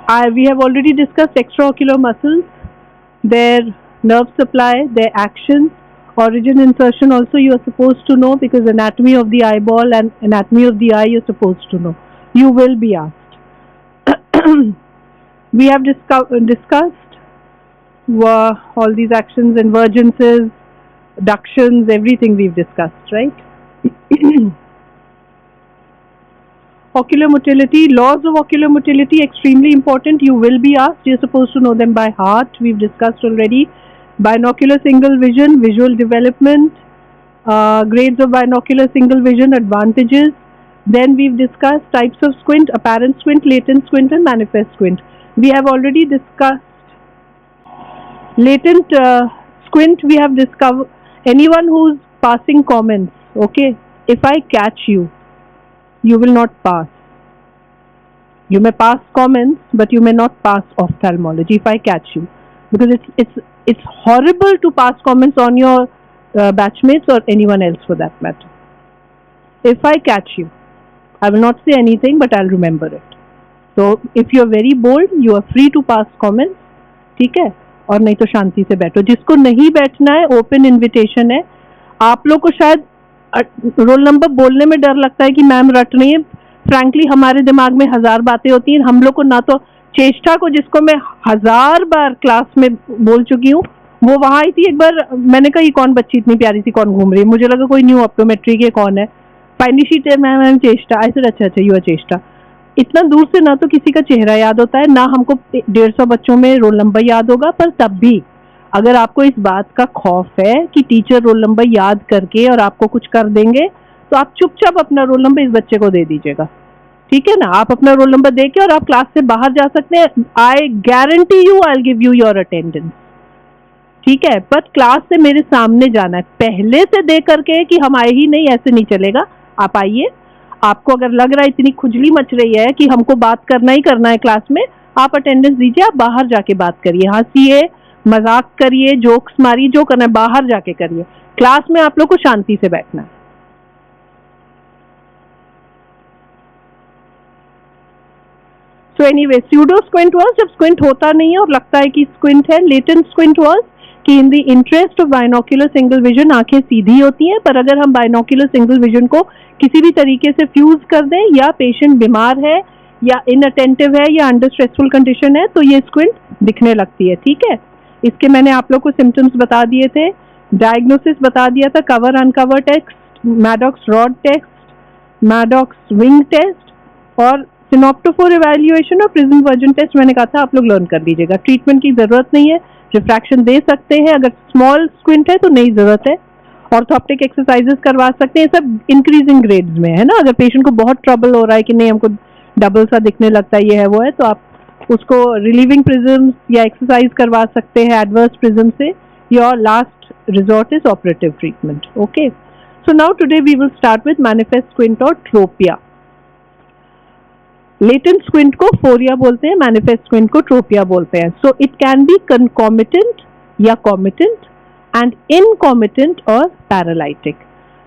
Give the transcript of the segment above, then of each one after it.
We have already discussed extraocular muscles, their nerve supply, their actions, origin, insertion also you are supposed to know, because anatomy of the eyeball and anatomy of the eye you're supposed to know. You will be asked. We have discussed all these actions, invergences, adductions, everything we've discussed, right? Ocular motility, laws of ocular motility, extremely important. You will be asked. You're supposed to know them by heart. We've discussed already. Binocular single vision, visual development, grades of binocular single vision, advantages. Then we've discussed types of squint, apparent squint, latent squint, and manifest squint. We have already discussed latent squint. We have discovered anyone who's passing comments. Okay, if I catch you, you will not pass. You may pass comments, but you may not pass ophthalmology if I catch you, because it's horrible to pass comments on your batchmates or anyone else for that matter. If I catch you, I will not say anything, but I'll remember it. So if you are very bold, you are free to pass comments, ठीक है, और नहीं तो शांति से बैठो. जिसको नहीं बैठना है, ओपन इन्विटेशन है. आप लोग को शायद रोल नंबर बोलने में डर लगता है कि मैम रट रही है. फ्रैंकली हमारे दिमाग में 1000 बातें होती हैं. हम लोग को ना तो चेष्टा को, जिसको मैं 1000 बार क्लास में बोल चुकी हूँ, वो वहां आई थी एक बार. मैंने कहा ये कौन बच्ची इतनी प्यारी सी कौन घूम रही है, मुझे लगा कोई न्यू ऑप्टोमेट्री के कौन है. फाइनली शीट है मैम चेष्टा. आई सेड अच्छा यू आर चेष्टा. इतना दूर से ना तो किसी का चेहरा याद होता है, ना हमको 150 बच्चों में रोल नंबर याद होगा. पर तब भी अगर आपको इस बात का खौफ है कि टीचर रोल नंबर याद करके और आपको कुछ कर देंगे, तो आप चुपचाप अपना रोल नंबर इस बच्चे को दे दीजिएगा. ठीक है ना, आप अपना रोल नंबर देके और आप क्लास से बाहर जा सकते हैं. I guarantee you I will give you your attendance. ठीक है, पर क्लास से मेरे सामने जाना है. पहले से दे करके कि हम आए ही नहीं, ऐसे नहीं चलेगा. आप आइए. आपको अगर लग रहा है इतनी खुजली मच रही है कि हमको बात करना ही करना है क्लास में, आप अटेंडेंस दीजिए. आप बाहर जाके बात करिए, हंसिए, मजाक करिए, जोक्स मारिए, जो करना है बाहर जाके करिए. क्लास में आप लोग को शांति से बैठना है. So anyway, pseudo squint was जब स्क्विंट होता नहीं है और लगता है कि स्क्विंट है. लेटेंट स्क्विंट वाज कि in the interest of binocular single vision आंखें सीधी होती हैं, पर अगर हम बाइनोक्यूलर सिंगल विजन को किसी भी तरीके से फ्यूज कर दें, या पेशेंट बीमार है या इनअटेंटिव है या अंडर स्ट्रेसफुल कंडीशन है, तो ये स्क्विंट दिखने लगती है. ठीक है, इसके मैंने आप लोग को सिम्टम्स बता दिए थे, डायग्नोसिस बता दिया था, cover uncover test, Maddox rod test, Maddox wing test, और सिनोप्टोफोर इवैल्यूएशन और प्रिज्म वर्जन टेस्ट मैंने कहा था आप लोग लर्न कर लीजिएगा. ट्रीटमेंट की जरूरत नहीं है, रिफ्रैक्शन दे सकते हैं. अगर स्मॉल स्क्विंट है तो नहीं जरूरत है. ऑर्थोप्टिक एक्सरसाइजेस करवा सकते हैं. सब इंक्रीजिंग ग्रेड्स में है ना. अगर पेशेंट को बहुत ट्रबल हो रहा है कि नहीं हमको डबल सा दिखने लगता है, ये है वो है, तो आप उसको रिलीविंग प्रिज्म या एक्सरसाइज करवा सकते हैं एडवर्स प्रिज्म से. Your last resort is operative treatment. Okay, so now today we will start with manifest squint और ट्रोपिया. लेटेंट स्क्विंट को फोरिया बोलते हैं, मैनिफेस्ट स्क्विंट को ट्रोपिया बोलते हैं. So it can be concomitant या कॉमिटेंट एंड इनकॉमिटेंट और पैरालाइटिक.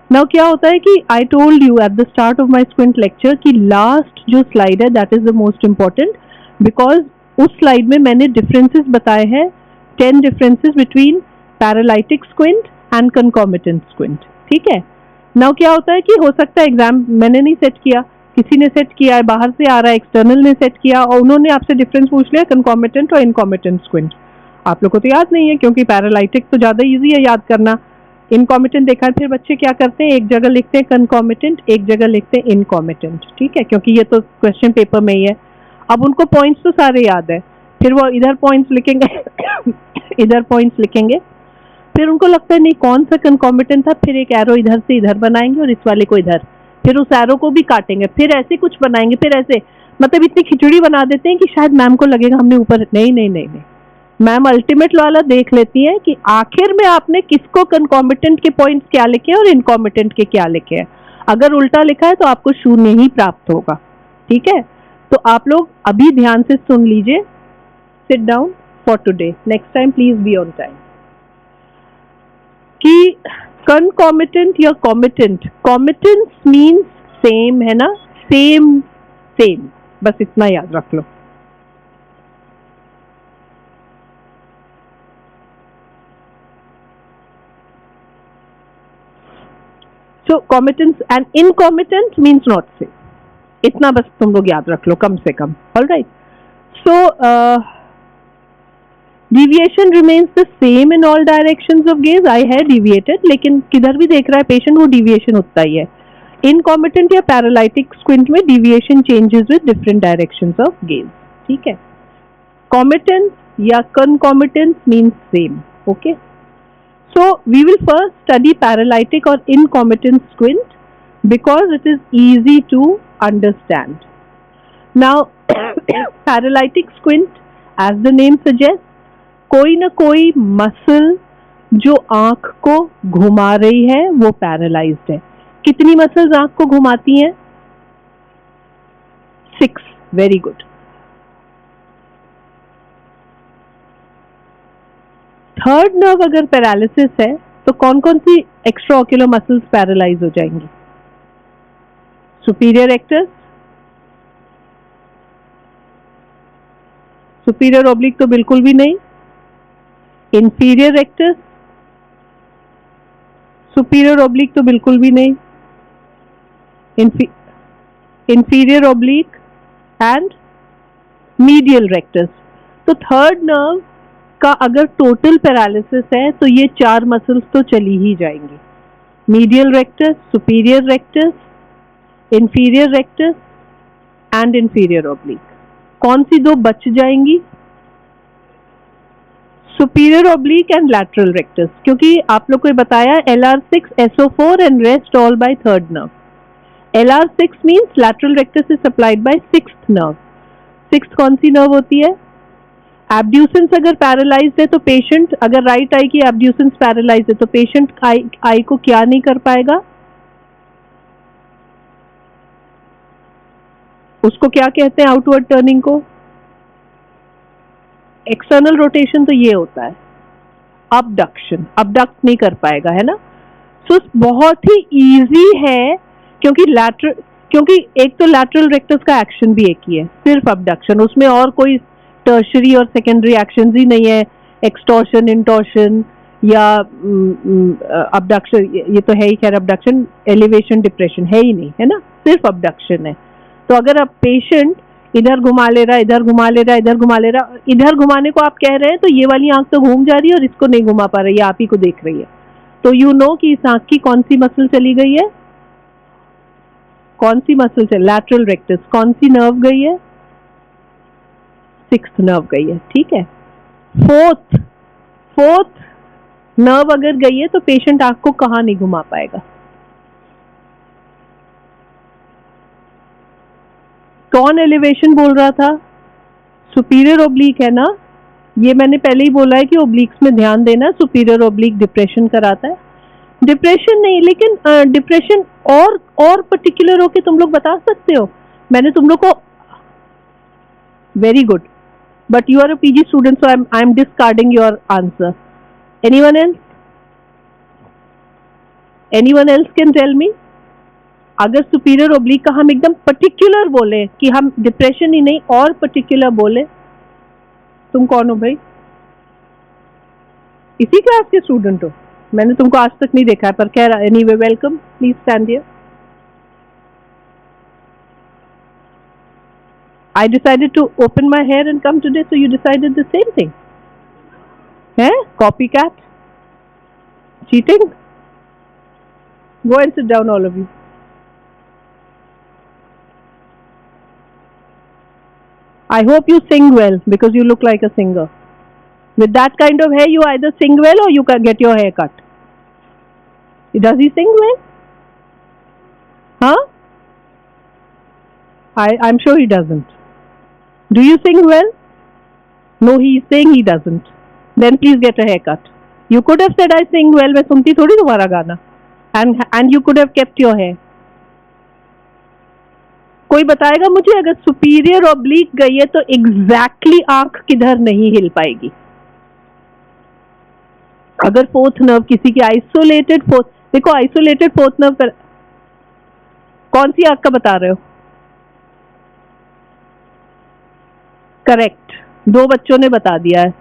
नाउ क्या होता है कि I told you at the start of my squint lecture कि लास्ट जो स्लाइड है that is the most important, because उस स्लाइड में मैंने डिफरेंसेस बताए हैं, 10 differences between paralytic squint and concomitant squint. ठीक है, नाउ क्या होता है कि हो सकता है एग्जाम मैंने नहीं सेट किया, किसी ने सेट किया है, बाहर से आ रहा है, एक्सटर्नल ने सेट किया और उन्होंने आपसे डिफरेंस पूछ लिया कंकॉमिटेंट और इनकॉमिटेंट स्क्विंट. आप लोग को तो याद नहीं है, क्योंकि पैरालाइटिक तो ज्यादा इजी है याद करना. इनकॉमिटेंट देखा है, फिर बच्चे क्या करते हैं, एक जगह लिखते हैं कंकॉमिटेंट, एक जगह लिखते हैं इनकॉमिटेंट. ठीक है, क्योंकि ये तो क्वेश्चन पेपर में ही है. अब उनको पॉइंट्स तो सारे याद है, फिर वो इधर पॉइंट्स लिखेंगे इधर पॉइंट्स लिखेंगे, फिर उनको लगता है नहीं कौन सा कंकॉमिटेंट था, फिर एक एरो इधर से इधर बनाएंगे और इस वाले को इधर, फिर उस एरो को भी काटेंगे, फिर ऐसे कुछ बनाएंगे, फिर ऐसे, मतलब इतनी खिचड़ी बना देते हैं कि शायद मैम को लगेगा हमने ऊपर. नहीं नहीं नहीं नहीं, मैम अल्टीमेट वाला देख लेती है कि आखिर में आपने किसको कंकॉमिटेंट के पॉइंट्स क्या लिखे और इनकॉमिटेंट के क्या लिखे हैं. अगर उल्टा लिखा है तो आपको 0 ही प्राप्त होगा. ठीक है, तो आप लोग अभी ध्यान से सुन लीजिए. Sit down for today, next time please be on time. कि कंकॉमिटेंट या कॉमिटेंट, कॉमिटेंस मीन्स सेम है ना, सेम सेम, बस इतना याद रख लो. So comitance and incomitant means not safe. इतना बस तुम लोग याद रख लो कम से कम. All right. So deviation remains the same in all directions of gaze. I है deviated, लेकिन किधर भी देख रहा है पेशेंट वो deviation होता ही है. Incomitant या paralytic squint में deviation changes with different directions of gaze. ठीक है. Comitance या concomitance means same. Okay. So we will first study paralytic or incomitant squint because it is easy to understand. Now paralytic squint, as the name suggests, कोई ना कोई muscle जो आंख को घुमा रही है वो पैरालाइज्ड है. कितनी मसल्स आंख को घुमाती हैं? 6. Very good. थर्ड नर्व अगर पैरालिसिस है तो कौन कौन सी एक्स्ट्रा ऑक्यूलर मसल्स पैरालाइज हो जाएंगी? सुपीरियर रेक्टस, सुपीरियर ओब्लिक तो बिल्कुल भी नहीं. इंफीरियर रेक्टस, सुपीरियर ओब्लिक तो बिल्कुल भी नहीं. Inferior oblique and medial rectus. तो थर्ड नर्व का अगर टोटल पैरालिसिस है तो ये 4 मसल्स तो चली ही जाएंगी. Medial rectus, superior rectus, inferior rectus and inferior oblique. कौन सी 2 बच जाएंगी? Superior oblique and lateral rectus, क्योंकि आप लोग को बताया LR6, SO4 and rest all by third nerve. LR6 means lateral rectus is supplied by 6th nerve. 6th कौन सी nerve होती है? एब्ड्यूसेंस अगर पैरालाइज्ड है तो पेशेंट, अगर राइट आई की एब्ड्यूसेंस पैरालाइज्ड है तो पेशेंट आई को क्या नहीं कर पाएगा? उसको क्या कहते हैं आउटवर्ड टर्निंग को? एक्सटर्नल रोटेशन तो ये होता है अबडक्शन. अबडक्ट नहीं कर पाएगा, है ना. सो बहुत ही इजी है क्योंकि एक तो लैटरल रेक्टस का एक्शन भी एक ही है, सिर्फ अबडक्शन. उसमें और कोई टर्शरी और सेकेंडरी एक्शंस ही नहीं है. एक्सटॉर्शन, इंटॉर्शन या अबडक्शन, ये तो है ही. खैर अबडक्शन, एलिवेशन, डिप्रेशन है ही नहीं, है ना. सिर्फ अबडक्शन है. तो अगर अब पेशेंट इधर घुमा ले रहा, इधर घुमा ले रहा, इधर घुमा ले रहा, इधर घुमाने को आप कह रहे हैं तो ये वाली आंख तो घूम जा रही है और इसको नहीं घुमा पा रही है, आप ही को देख रही है. तो यू नो कि इस आंख की कौन सी मसल चली गई है? कौन सी मसल चली? Lateral rectus. कौन सी नर्व गई है? 6th नर्व गई है. ठीक है. फोर्थ नर्व अगर गई है तो पेशेंट आंख को कहाँ नहीं घुमा पाएगा? कौन एलिवेशन बोल रहा था? सुपीरियर ओब्लिक है ना. ये मैंने पहले ही बोला है कि ओब्लिक्स में ध्यान देना. सुपीरियर ओब्लिक डिप्रेशन कराता है. डिप्रेशन नहीं, लेकिन डिप्रेशन और पर्टिकुलर होके तुम लोग बता सकते हो. मैंने तुम लोग को very good, but you are a PG student, so I'm discarding your answer. Anyone else? Anyone else can tell me? अगर सुपीरियर ओब्लिक का हम एकदम पर्टिकुलर बोले कि हम डिप्रेशन ही नहीं और पर्टिकुलर बोले, तुम कौन हो भाई? इसी क्लास के स्टूडेंट हो? मैंने तुमको आज तक नहीं देखा है, पर कह रहा. Anyway, welcome. Please stand here. I decided to open my hair and come today, so you decided the same thing. Eh? Copycat? Cheating? Go and sit down, all of you. I hope you sing well because you look like a singer. With that kind of hair, you either sing well or you can get your hair cut. Does he sing well? Huh? I'm sure he doesn't. Do you sing well? No, he is saying he doesn't. Then please get a haircut. You could have said I sing well. मैं सुनती थोड़ी तुम्हारा गाना. And you could have kept your hair. कोई बताएगा मुझे अगर superior oblique गई है तो एग्जैक्टली आंख किधर नहीं हिल पाएगी? अगर फोर्थ नर्व किसी की आइसोलेटेड फोर्थ, देखो आइसोलेटेड फोर्थ नर्व पर कौन सी आंख का बता रहे हो? करेक्ट, 2 बच्चों ने बता दिया है,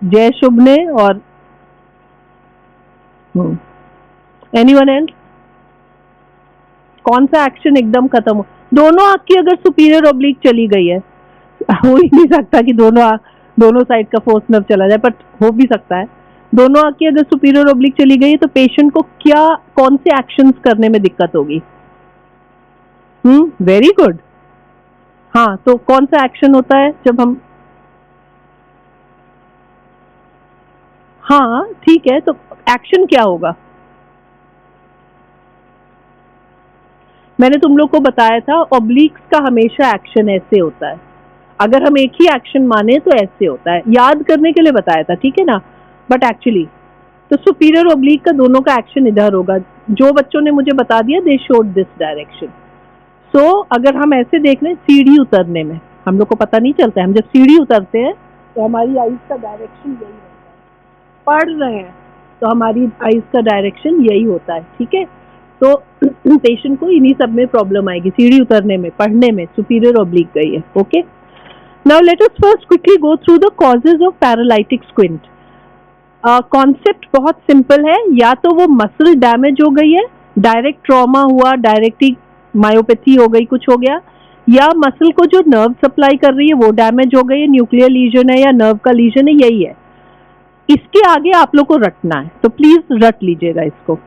जय शुभ ने और एनीवन एल्स? कौन सा एक्शन एकदम खत्म हो? दोनों आंख की अगर सुपीरियर ऑब्लिक चली गई है, हो ही नहीं सकता कि दोनों साइड का फोर्स नर्व चला जाए, बट हो भी सकता है। दोनों आंख की अगर सुपीरियर ऑब्लिक चली गई है तो पेशेंट को क्या कौन से एक्शंस करने में दिक्कत होगी? Very good. हाँ, तो कौन सा एक्शन होता है जब हम, हाँ ठीक है, तो एक्शन क्या होगा? मैंने तुम लोग को बताया था ऑब्लिक्स का हमेशा एक्शन ऐसे होता है, अगर हम एक ही एक्शन माने तो ऐसे होता है, याद करने के लिए बताया था, ठीक है ना? बट एक्चुअली तो सुपीरियर ऑब्लिक का दोनों का एक्शन इधर होगा। जो बच्चों ने मुझे बता दिया दे शोड दिस डायरेक्शन। सो अगर हम ऐसे देख लें, सीढ़ी उतरने में हम लोग को पता नहीं चलता है, हम जब सीढ़ी उतरते हैं तो हमारी आईज का डायरेक्शन यही होता है। पढ़ रहे हैं तो हमारी आईज का डायरेक्शन यही होता है, ठीक है? तो पेशेंट को इन्हीं सब में प्रॉब्लम आएगी, सीढ़ी उतरने में, पढ़ने में सुपीरियर ऑब्लिक गई है। Okay, now let us first quickly go through the causes of paralytic squint. Concept बहुत सिंपल है, या तो वो मसल डैमेज हो गई है, डायरेक्ट ट्रॉमा हुआ, डायरेक्टली मायोपैथी हो गई, कुछ हो गया, या मसल को जो नर्व सप्लाई कर रही है वो डैमेज हो गई है, न्यूक्लियर लीजन है या नर्व का लीजन है, यही है। इसके आगे आप लोग को रटना है, तो प्लीज रट लीजिएगा इसको।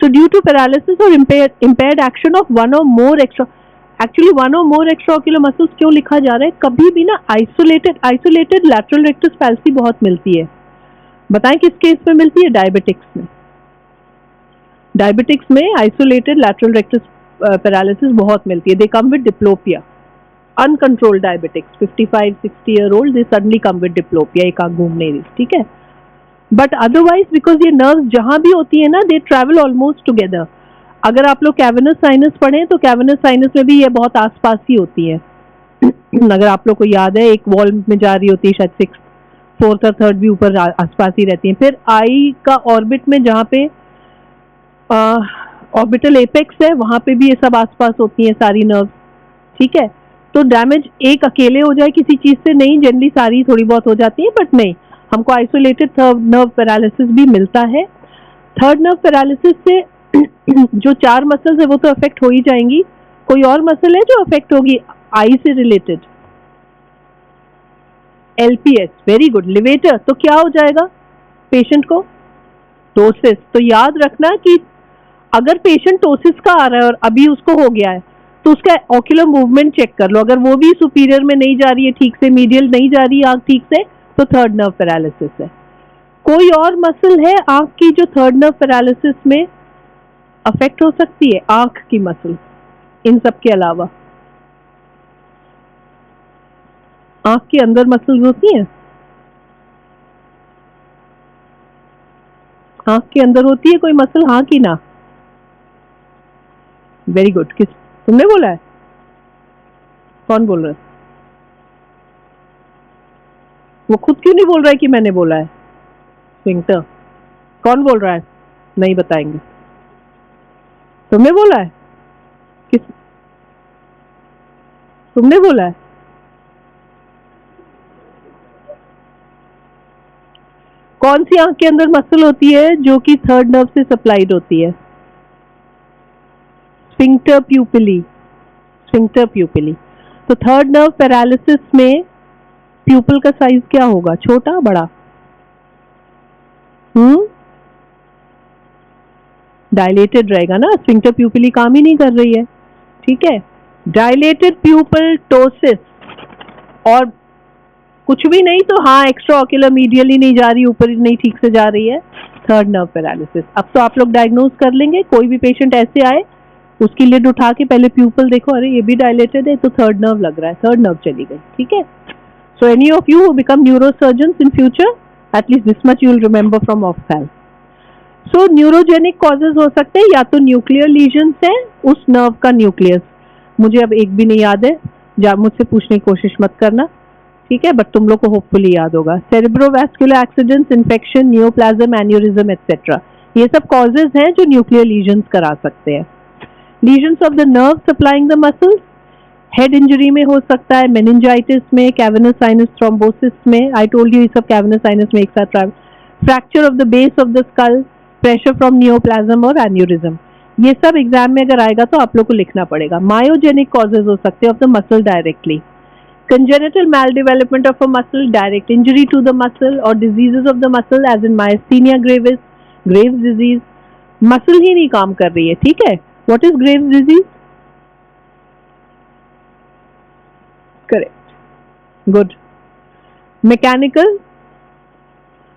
सो ड्यू टू पैरालिसिस और impaired एक्शन ऑफ वन और मोर एक्स्ट्रा, एक्चुअली वन और मोर एक्स्ट्राओक्युलर मसल्स क्यों लिखा जा रहा है? कभी भी ना आइसोलेटेड लैटरल रेक्टस पैल्सी बहुत मिलती है। बताएं किस केस में मिलती है? डायबिटिक्स में। डायबिटिक्स में आइसोलेटेड लैटरल रेक्टस पैरालिसिस बहुत मिलती है। They come with diplopia, uncontrolled diabetics 55-60 year old, they suddenly come with diplopia, एक आंख घूम नहीं रही, ठीक है? बट अदरवाइज बिकॉज ये नर्व जहां भी होती है ना, दे ट्रैवल ऑलमोस्ट टुगेदर। अगर आप लोग कैविनस साइनस पढ़ें तो कैविनस साइनस में भी ये बहुत आसपास ही होती है। अगर आप लोग को याद है, एक वॉल में जा रही होती है, शायद 6th 4th और 3rd भी ऊपर आसपास ही रहती है। फिर आई का ऑर्बिट में जहाँ पे ऑर्बिटल एपेक्स है, वहां पे भी ये सब आसपास होती हैं सारी नर्व, ठीक है? तो डैमेज एक अकेले हो जाए किसी चीज से नहीं, जनरली सारी थोड़ी बहुत हो जाती है, बट नहीं, हमको आइसोलेटेड नर्व पैरालिसिस भी मिलता है। थर्ड नर्व पैरालिसिस से जो 4 मसल्स है वो तो अफेक्ट हो ही जाएंगी। कोई और मसल है जो अफेक्ट होगी आई से related? LPS, very good. Levator, तो क्या हो जाएगा पेशेंट को? टोसिस। तो याद रखना कि अगर पेशेंट टोसिस का आ रहा है और अभी उसको हो गया है तो उसका ऑक्यूलर मूवमेंट चेक कर लो, अगर वो भी सुपीरियर में नहीं जा रही है ठीक से, मीडियल नहीं जा रही है आंख ठीक से, तो थर्ड नर्व पैरालिसिस है। कोई और मसल है आंख की जो थर्ड नर्व पैरालिसिस में अफेक्ट हो सकती है? आंख की मसल, इन सब के अलावा आंख के अंदर मसल्स होती हैं, आंख के अंदर होती है कोई मसल? हाँ कि ना? Very good. किस, तुमने बोला है? कौन बोल रहा है? वो खुद क्यों नहीं बोल रहा है कि मैंने बोला है? स्फिंक्टर। कौन बोल रहा है? नहीं बताएंगे। तुमने बोला है? किस, तुमने बोला है? कौन सी आंख के अंदर मसल होती है जो कि थर्ड नर्व से सप्लाइड होती है? Sphincter pupillae, sphincter pupillae. तो थर्ड नर्व पैरालिसिस में प्यूपल का साइज क्या होगा? छोटा, बड़ा? डायलेटेड रहेगा ना, स्फिंक्टर प्यूपिली काम ही नहीं कर रही है, ठीक है? डायलेटेड प्यूपल टोसिस, और कुछ भी नहीं तो हाँ, एक्स्ट्रा ऑक्यूलर मीडियल ही नहीं जा रही, ऊपर ही नहीं ठीक से जा रही है, थर्ड नर्व पैरालिसिस। अब तो आप लोग डायग्नोज कर लेंगे, कोई भी पेशेंट ऐसे आए उसकी लिड उठा के पहले प्यूपल देखो, अरे ये भी डायलेटेड है तो थर्ड नर्व लग रहा है, थर्ड नर्व चली गई, ठीक है? So any of you who become neurosurgeons in future, at least this much you will remember from ophthalm. So neurogenic causes हो सकते हैं, या तो न्यूक्लियर लीजन्स है उस नर्व का न्यूक्लियस, मुझे अब एक भी नहीं याद है, मुझसे पूछने की कोशिश मत करना, ठीक है? बट तुम लोग को होपफुली याद होगा। Cerebrovascular accidents, infection, neoplasm, aneurysm etcetera, ये सब कॉजेज हैं जो न्यूक्लियर लीजन्स करा सकते हैं। Lesions of the nerve supplying the muscles, head injury में हो सकता है, मेनिंजाइटिस में, कैविनस साइनस थ्रोम्बोसिस में, आई टोल्ड यू ये सब कैविनस साइनस में एक साथ travel, fracture of the base of the skull, pressure from neoplasm और एन्यूरिज्म, ये सब एग्जाम में अगर आएगा तो आप लोग को लिखना पड़ेगा। मायोजेनिक कॉजेज हो सकते हैं of the muscle directly, congenital maldevelopment of a muscle, direct injury to the muscle or diseases of the muscle as in myasthenia gravis, Graves disease। Muscle ही नहीं काम कर रही है, ठीक है। What is Graves disease? Correct, good। Mechanical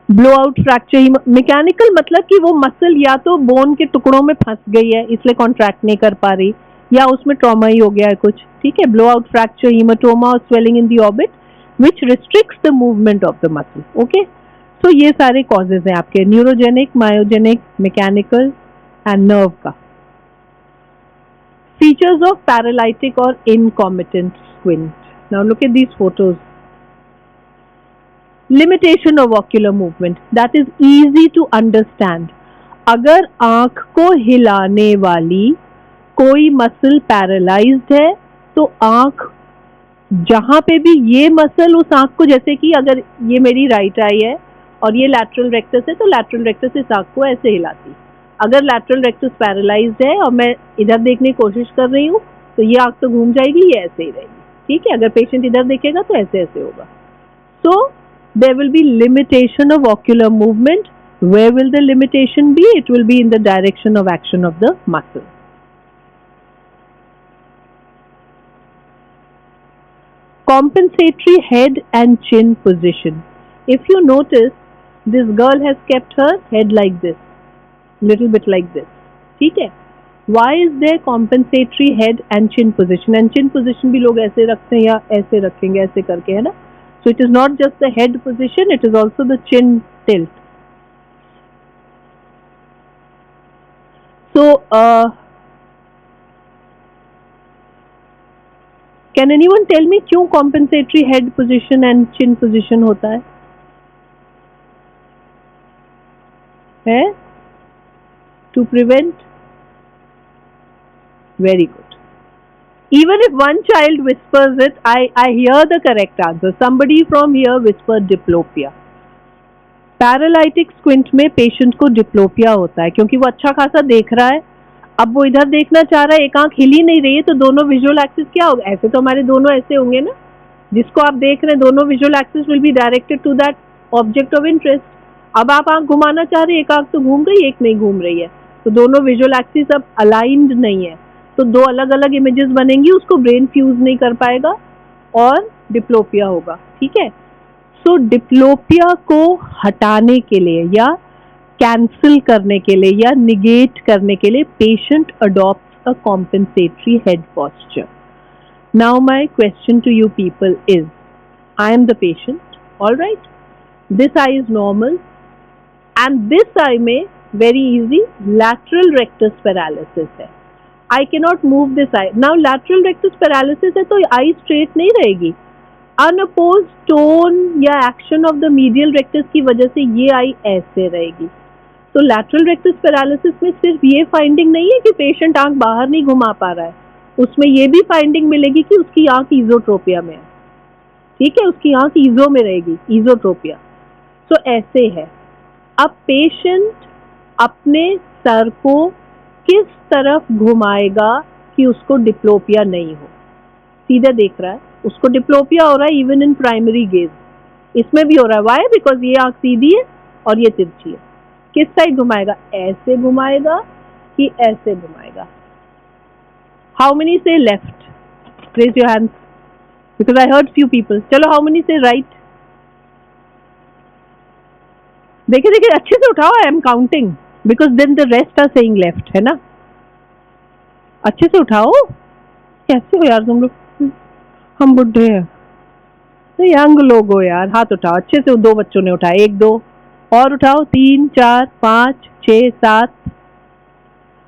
blow out fracture, mechanical मतलब कि वो मसल या तो बोन के टुकड़ों में फंस गई है इसलिए कॉन्ट्रैक्ट नहीं कर पा रही, या उसमें ट्रॉमा ही हो गया है कुछ, ठीक है। ब्लो आउट फ्रैक्चर, हीमाटोमा और swelling in the orbit which restricts the movement of the muscle, okay. So ये सारे कॉजेज हैं आपके, neurogenic, myogenic, mechanical and nerve का। फीचर्स ऑफ पैरालिटिक और incompetent squint. Now look at these photos. Limitation of ocular movement, that is easy to understand। अगर आंख को हिलाने वाली कोई मसल पैरालाइज्ड है तो आंख जहां पे भी ये मसल उस आंख को, जैसे कि अगर ये मेरी राइट आई है और ये लैटरल रेक्टस है तो लैटरल रेक्टस इस आंख को ऐसे हिलाती। अगर लैटरल रेक्टस पैरालाइज्ड है और मैं इधर देखने की कोशिश कर रही हूँ तो ये आंख तो घूम जाएगी, ये ऐसे ही रहेगी, ठीक है। अगर पेशेंट इधर देखेगा तो ऐसे ऐसे होगा। सो there will be limitation of ocular movement. Where will the limitation be? It will be in the direction of action of the muscle. Compensatory head and chin position. If you notice, this girl has kept her head like this, little bit like this, ठीक है। Why is there compensatory head and chin position? And chin position भी लोग ऐसे रखते हैं या ऐसे रखेंगे, ऐसे करके, है ना। So it is not just the head position, it is also the chin tilt. So can anyone tell me क्यों compensatory head position and chin position होता है? To prevent? Very good। Even if one child whispers it, I hear the correct answer. Somebody from here whispered diplopia। Paralytic squint में patient को diplopia होता है क्योंकि वो अच्छा खासा देख रहा है, अब वो इधर देखना चाह रहा है, एक आंख हिल ही नहीं रही है, तो दोनों विजुअल एक्सिस क्या होगा, ऐसे तो हमारे दोनों ऐसे होंगे ना, जिसको आप देख रहे हैं दोनों visual axis will be directed to that object of interest. अब आप आंख घुमाना चाह रहे हैं, एक आंख तो घूम गई, एक नहीं घूम रही है, तो दोनों विजुअल एक्सिस अब अलाइंड नहीं है, तो दो अलग अलग इमेजेस बनेंगी, उसको ब्रेन फ्यूज नहीं कर पाएगा और डिप्लोपिया होगा, ठीक है। सो डिप्लोपिया को हटाने के लिए या कैंसिल करने के लिए या निगेट करने के लिए patient adopts a compensatory head posture. Now my question to you people is, I am the patient, alright, this eye is normal and this eye में very easy lateral rectus paralysis है। I cannot move this eye. Now lateral rectus paralysis है तो आई straight नहीं रहेगी, unopposed tone या action of the medial rectus की वजह से ये आई ऐसे रहेगी। तो लैटरल रेक्टस पैरालिसिस में सिर्फ ये फाइंडिंग नहीं है कि पेशेंट आंख बाहर नहीं घुमा पा रहा है, उसमें ये भी फाइंडिंग मिलेगी कि उसकी आंख इजोट्रोपिया में है, ठीक है, उसकी आंख इजो में रहेगी, इजोट्रोपिया। सो ऐसे है। अब पेशेंट अपने सर को किस तरफ घुमाएगा कि उसको डिप्लोपिया नहीं हो, सीधा देख रहा है, उसको डिप्लोपिया हो रहा है इवन इन प्राइमरी गेज, इसमें भी हो रहा है। व्हाई? बिकॉज ये आंख सीधी है और ये तिरछी है। किस साइड घुमाएगा, ऐसे घुमाएगा कि ऐसे घुमाएगा? How many say left? Raise your hands because I heard few people. चलो हाउ मेनी से राइट? देखिए देखिए अच्छे से उठाओ, I am counting because then the rest are saying left, है ना। अच्छे से उठाओ, कैसे हो यार तुम लोग, हम बुढ़े हैं, तो यंग लोग हो यार, हाथ उठाओ अच्छे से। दो बच्चों ने उठाया, एक दो और उठाओ, 3 4 5 6 7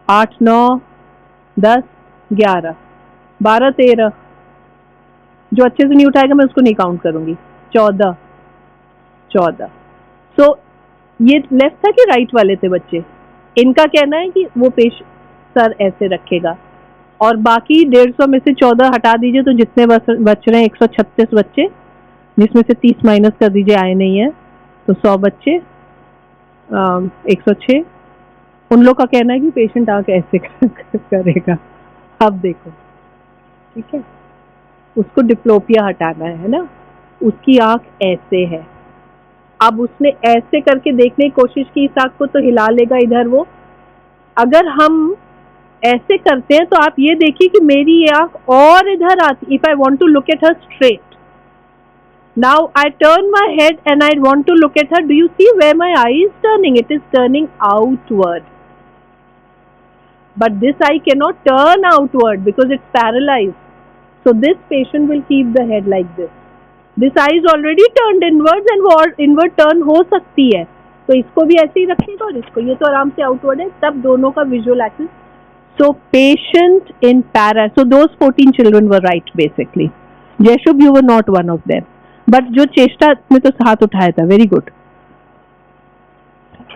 8 9 10 11 12 13। जो अच्छे से नहीं उठाएगा मैं उसको नहीं काउंट करूंगी। 14। सो ये लेफ्ट था कि राइट वाले थे बच्चे? इनका कहना है कि वो सर ऐसे रखेगा और बाकी 150 में से 14 हटा दीजिए तो जितने बच रहे हैं 136 बच्चे, जिसमें से 30 माइनस कर दीजिए, आए नहीं है, तो 100 बच्चे 106 उन लोग का कहना है कि पेशेंट आंख ऐसे करेगा। अब देखो, ठीक है, उसको डिप्लोपिया हटाना है ना, उसकी आंख ऐसे है। अब उसने ऐसे करके देखने की कोशिश की, इस आंख को तो हिला लेगा इधर वो। अगर हम ऐसे करते हैं तो आप ये देखिए कि मेरी ये आंख और इधर आती। If I want to look at her straight, now I turn my head and I want to look at her. Do you see where my eye is turning? It is turning outward. But this eye cannot turn outward because it's paralyzed. So this patient will keep the head like this. This eye is already turned inwards and वो inward turn हो सकती है, तो इसको भी ऐसे ही रखेगा और इसको, ये तो आराम से outward है, तब दोनों का visual axis. So patient in para. So those 14 children were right basically. Jeshub, you were not one of them. But जो चेष्टा में तो हाथ उठाया था, very good.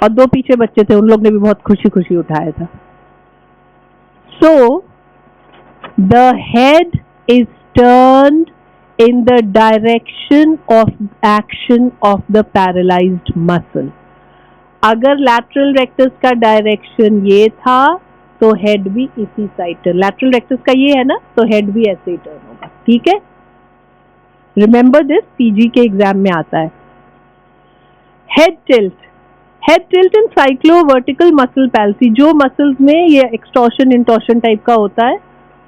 और दो पीछे बच्चे थे, उन लोग ने भी बहुत खुशी खुशी उठाया था. So the head is turned in the direction of action of the paralyzed muscle. अगर lateral rectus का डायरेक्शन ये था तो हेड भी इसी साइड टर्न. lateral rectus का ये है ना, तो हेड भी ऐसे ही टर्न होगा. ठीक है, रिमेंबर दिस, पीजी के एग्जाम में आता है. Head tilt. हेड टिल्ट इन साइक्लो वर्टिकल मसल पैल्सी. जो मसल्स में ये एक्सटॉर्शन इंटॉर्शन टाइप का होता है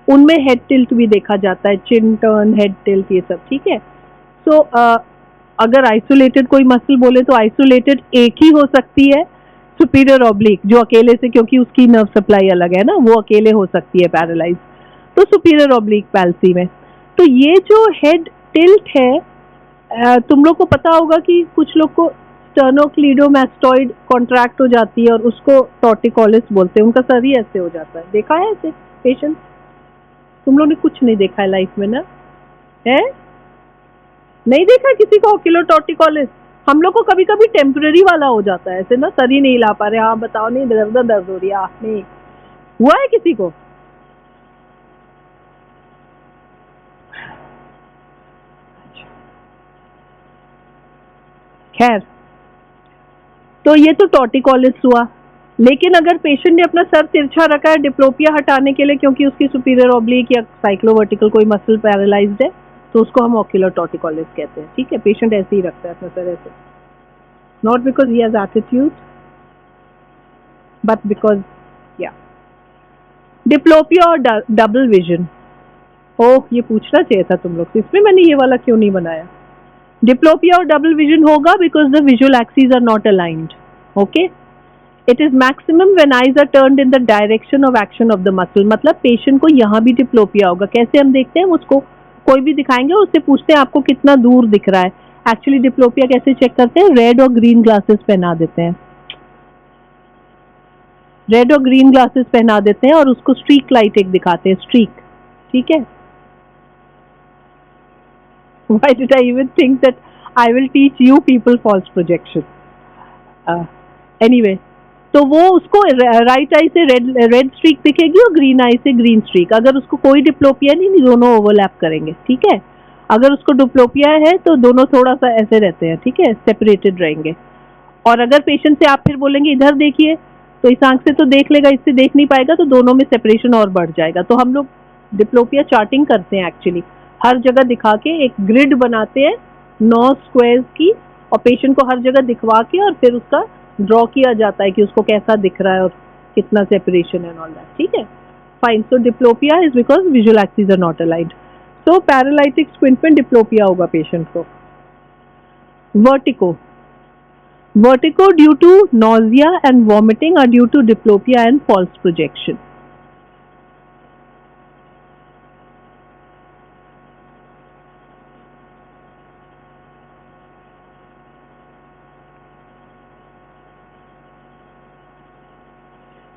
उनमें हेड टिल्ट भी देखा जाता है. चिन टर्न, हेड टिल्ट, ये सब. ठीक है. सो अगर आइसोलेटेड कोई मसल बोले तो आइसोलेटेड एक ही हो सकती है, सुपीरियर ऑब्लिक, जो अकेले से, क्योंकि उसकी नर्व सप्लाई अलग है ना, वो अकेले हो सकती है पैरालाइज, तो सुपीरियर ऑब्लिक पैल्सी में. तो ये जो हेड टिल्ट है, तुम लोग को पता होगा कि कुछ लोग को स्टर्नोक्लीडोमास्टॉइड कॉन्ट्रैक्ट हो जाती है और उसको टॉर्टिकोलिस बोलते हैं. उनका सर ही ऐसे हो जाता है. देखा है ऐसे पेशेंट? तुम लोग ने कुछ नहीं देखा है लाइफ में ना, है? नहीं देखा किसी को ओक्यूलर टॉर्टिकोलिस? हम लोग को कभी कभी टेम्पररी वाला हो जाता है ऐसे ना, सर ही नहीं हिला पा रहे. हाँ बताओ, नहीं दर्द हो रही है, नहीं हुआ है किसी को? खैर, तो ये तो टॉर्टिकोलिस हुआ. लेकिन अगर पेशेंट ने अपना सर तिरछा रखा है डिप्लोपिया हटाने के लिए, क्योंकि उसकी सुपीरियर ऑब्लिक या साइक्लोवर्टिकल कोई मसल पैरालाइज्ड है, तो उसको हम ओक्यूलर टॉर्टिकोलिस कहते हैं. ठीक है, पेशेंट ऐसे ही रखता है अपना सर ऐसे, not because he has attitude but because, या. डिप्लोपिया और डबल विजन. ओह, ये पूछना चाहिए था तुम लोग से, इसमें मैंने ये वाला क्यों नहीं बनाया. डिप्लोपिया और डबल विजन होगा because the visual axis are not aligned. Okay. It is maximum when eyes are turned in the direction of action of the muscle. मतलब पेशेंट को यहाँ भी डिप्लोपिया होगा. कैसे हम देखते हैं? उसको कोई भी दिखाएंगे, उससे पूछते हैं आपको कितना दूर दिख रहा है. एक्चुअली डिप्लोपिया कैसे चेक करते हैं? रेड और ग्रीन ग्लासेस पहना देते हैं. रेड और ग्रीन ग्लासेस पहना देते हैं और उसको स्ट्रीक लाइट एक दिखाते हैं, स्ट्रीक. ठीक है. Why did I even think that I will teach you people false projection? Anyway, तो वो उसको राइट आई से रेड स्ट्रीक दिखेगी और ग्रीन आई से ग्रीन स्ट्रीक. अगर उसको कोई डिप्लोपिया नहीं, दोनों ओवरलैप करेंगे. ठीक है. अगर उसको डिप्लोपिया है तो दोनों थोड़ा सा ऐसे रहते हैं. ठीक है, सेपरेटेड रहेंगे. और अगर पेशेंट से आप फिर बोलेंगे इधर देखिए, तो इस आंख से तो देख लेगा, इससे देख नहीं पाएगा, तो दोनों में सेपरेशन और बढ़ जाएगा. तो हम लोग डिप्लोपिया चार्टिंग करते हैं एक्चुअली, हर जगह दिखा के एक ग्रिड बनाते हैं 9 स्क्वायर्स की, और पेशेंट को हर जगह दिखवा के और फिर उसका ड्रॉ किया जाता है कि उसको कैसा दिख रहा है और कितना सेपरेशन है ऑल दैट. ठीक है, fine. So diplopia is because visual axis are not aligned. So paralytic squint में डिप्लोपिया होगा पेशेंट को. Vertigo. Vertigo due to nausea and vomiting are due to diplopia and false projection.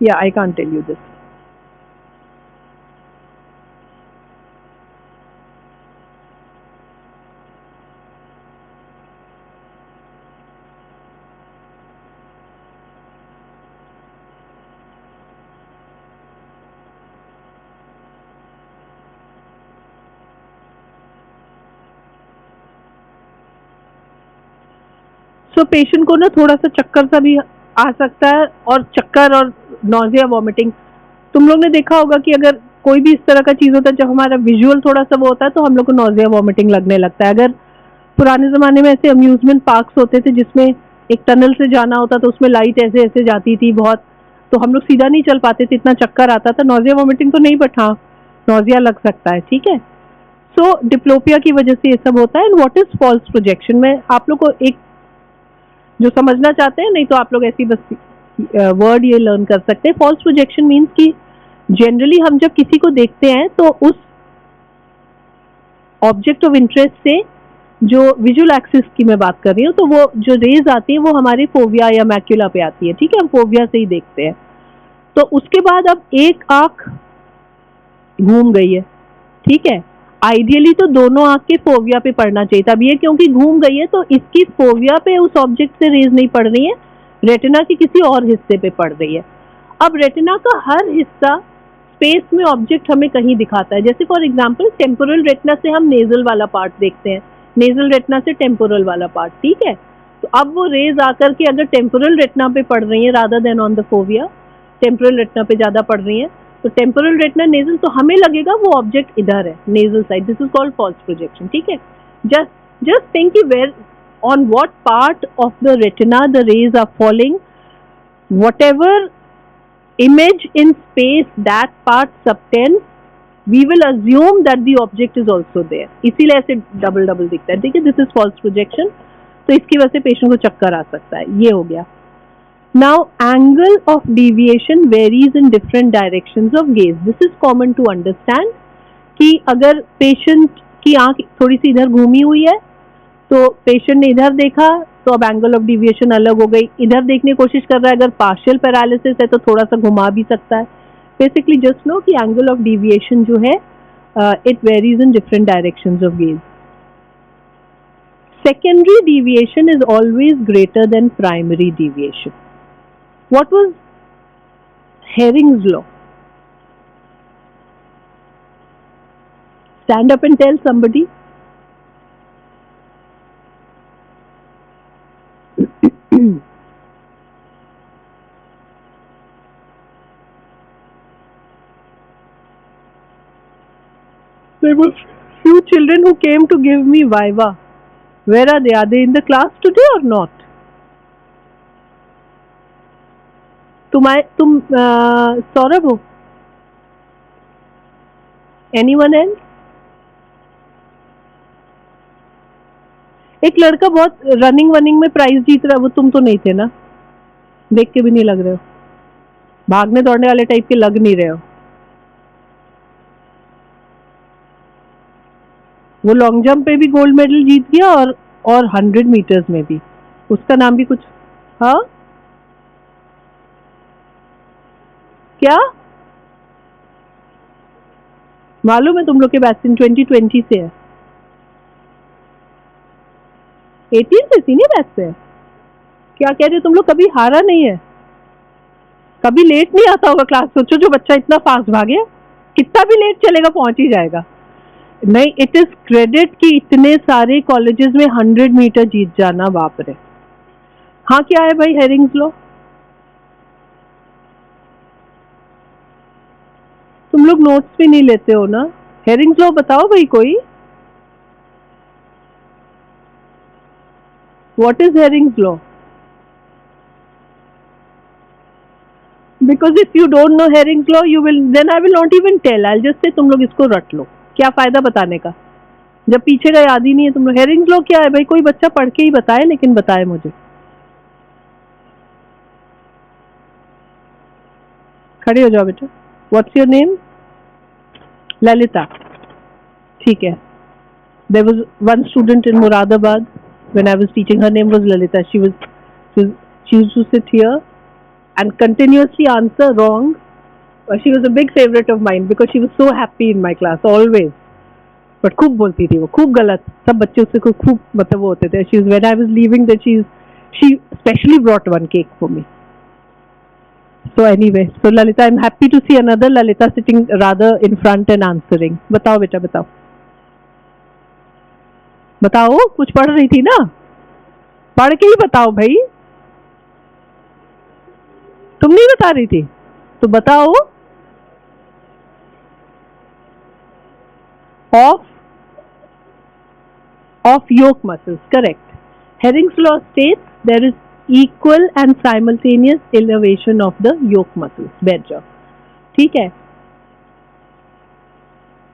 Yeah, I can't tell you this. So patient को ना थोड़ा सा चक्कर सा भी आ सकता है, और चक्कर और नॉजिया वॉमिटिंग। तुम लोग ने देखा होगा कि अगर कोई भी इस तरह का चीज होता है, जब हमारा विजुअल थोड़ा सा वो होता है तो हम लोग को नॉजिया वॉमिटिंग लगने लगता है। अगर पुराने जमाने में ऐसे अम्यूजमेंट पार्क्स होते थे जिसमें एक टनल से जाना होता, तो उसमें लाइट ऐसे ऐसे जाती थी बहुत, तो हम लोग सीधा नहीं चल पाते थे, इतना चक्कर आता था। नॉजिया वॉमिटिंग तो नहीं, बट हाँ नॉजिया लग सकता है, ठीक है। सो डिप्लोपिया की वजह से ये सब होता है। And what is false projection में आप लोग को एक जो समझना चाहते हैं, नहीं तो आप लोग ऐसी बस वर्ड ये लर्न कर सकते हैं। फॉल्स प्रोजेक्शन मीन्स कि जनरली हम जब किसी को देखते हैं तो उस ऑब्जेक्ट ऑफ इंटरेस्ट से, जो विजुअल एक्सिस की मैं बात कर रही हूँ, तो वो जो रेज आती है वो हमारे फोविया या मैक्यूला पे आती है, ठीक है, हम फोविया से ही देखते हैं। तो उसके बाद अब एक आंख घूम गई है, ठीक है, आइडियली तो दोनों आंख के फोविया पे पड़ना चाहिए था। अब ये क्योंकि घूम गई है तो इसकी फोविया पे उस ऑब्जेक्ट से रेज नहीं पड़ रही है, रेटिना के किसी और हिस्से पे पड़ रही है। अब रेटिना का हर हिस्सा स्पेस में ऑब्जेक्ट हमें कहीं दिखाता है। जैसे फॉर एग्जांपल टेम्पोरल रेटिना से हम नेजल वाला पार्ट देखते हैं, नेजल रेटिना से टेम्पोरल वाला पार्ट, ठीक है। तो अब वो रेज आकर के अगर टेम्पोरल रेटिना पे पड़ रही है rather than on the fovea, temporal retina पे ज्यादा पड़ रही है, तो टेम्पोरल रेटिना नेजल, तो हमें लगेगा वो ऑब्जेक्ट इधर है, nasal side. This is called false projection, ठीक है। जस्ट थिंक कि where on what part of the retina the rays are falling, whatever image in space that part subtends, we will assume that the object is also there, इसीलिए ऐसे double double दिखता है, ठीक है। This is false projection. तो इसकी वजह से पेशेंट को चक्कर आ सकता है, ये हो गया। Now angle of deviation varies in different directions of gaze. This is common to understand कि अगर पेशेंट की आंख थोड़ी सी इधर घूमी हुई है तो पेशेंट ने इधर देखा तो अब एंगल ऑफ डिविएशन अलग हो गई, इधर देखने की कोशिश कर रहा है, अगर पार्शियल पैरालिसिस है तो थोड़ा सा घुमा भी सकता है। बेसिकली जस्ट नो कि एंगल ऑफ डिविएशन जो है it varies in different directions of gaze. Secondary deviation is always greater than primary deviation. What was Hering's law? Stand up and tell somebody. There were few children who came to give me viva. Where are they? Are they in the class today or not? तुम सौरभ हो? Anyone else? एक लड़का बहुत running में prize जीत रहा है, वो तुम तो नहीं थे ना? देख के भी नहीं लग रहे हो, भागने दौड़ने वाले टाइप के लग नहीं रहे हो। वो लॉन्ग जंप पे भी गोल्ड मेडल जीत गया और 100 मीटर्स में भी। उसका नाम भी कुछ, हाँ क्या मालूम है? तुम लोग के बैच 2020 से है, 18 से सीनियर बैच से है। क्या कह रहे तुम लोग? कभी हारा नहीं है, कभी लेट नहीं आता होगा क्लास। सोचो जो बच्चा इतना फास्ट भागे, कितना भी लेट चलेगा पहुंच ही जाएगा। नहीं, इट इज क्रेडिट कि इतने सारे कॉलेजेस में 100 मीटर जीत जाना, बाप रे। हाँ क्या है भाई हेरिंग्स लॉ? तुम लोग नोट्स भी नहीं लेते हो ना? हेरिंग्स लॉ बताओ भाई कोई। What is Hering's law? Because if you don't know Hering's law, then I will not even tell. I'll just say तुम लोग इसको रट लो, क्या फायदा बताने का जब पीछे का याद ही नहीं है तुम लोग। हेरिंग्स लॉ क्या है भाई? कोई बच्चा पढ़ के ही बताए, लेकिन बताए मुझे। खड़े हो जाओ बेटा। What's your name? ललिता, ठीक है। There was one student in Moradabad when I was teaching. Her name was Lalita. She used to sit here and continuously answer wrong. She was a big favorite of mine because she was so happy in my class always. But खूब बोलती थी वो, खूब गलत। सब बच्चे उससे खूब मतलब वो होते थे। When I was leaving, that she specially brought one cake for me. So anyway, so Lalita, I'm happy to see another Lalita sitting rather in front and answering. बताओ बेटा बताओ, कुछ पढ़ रही थी ना? पढ़ के ही बताओ भाई। तुम नहीं बता रही थी, तो बताओ। Of yoke muscles, correct. Hering's law states there is equal and simultaneous elevation of the yoke muscles. बैठ जाओ, ठीक है।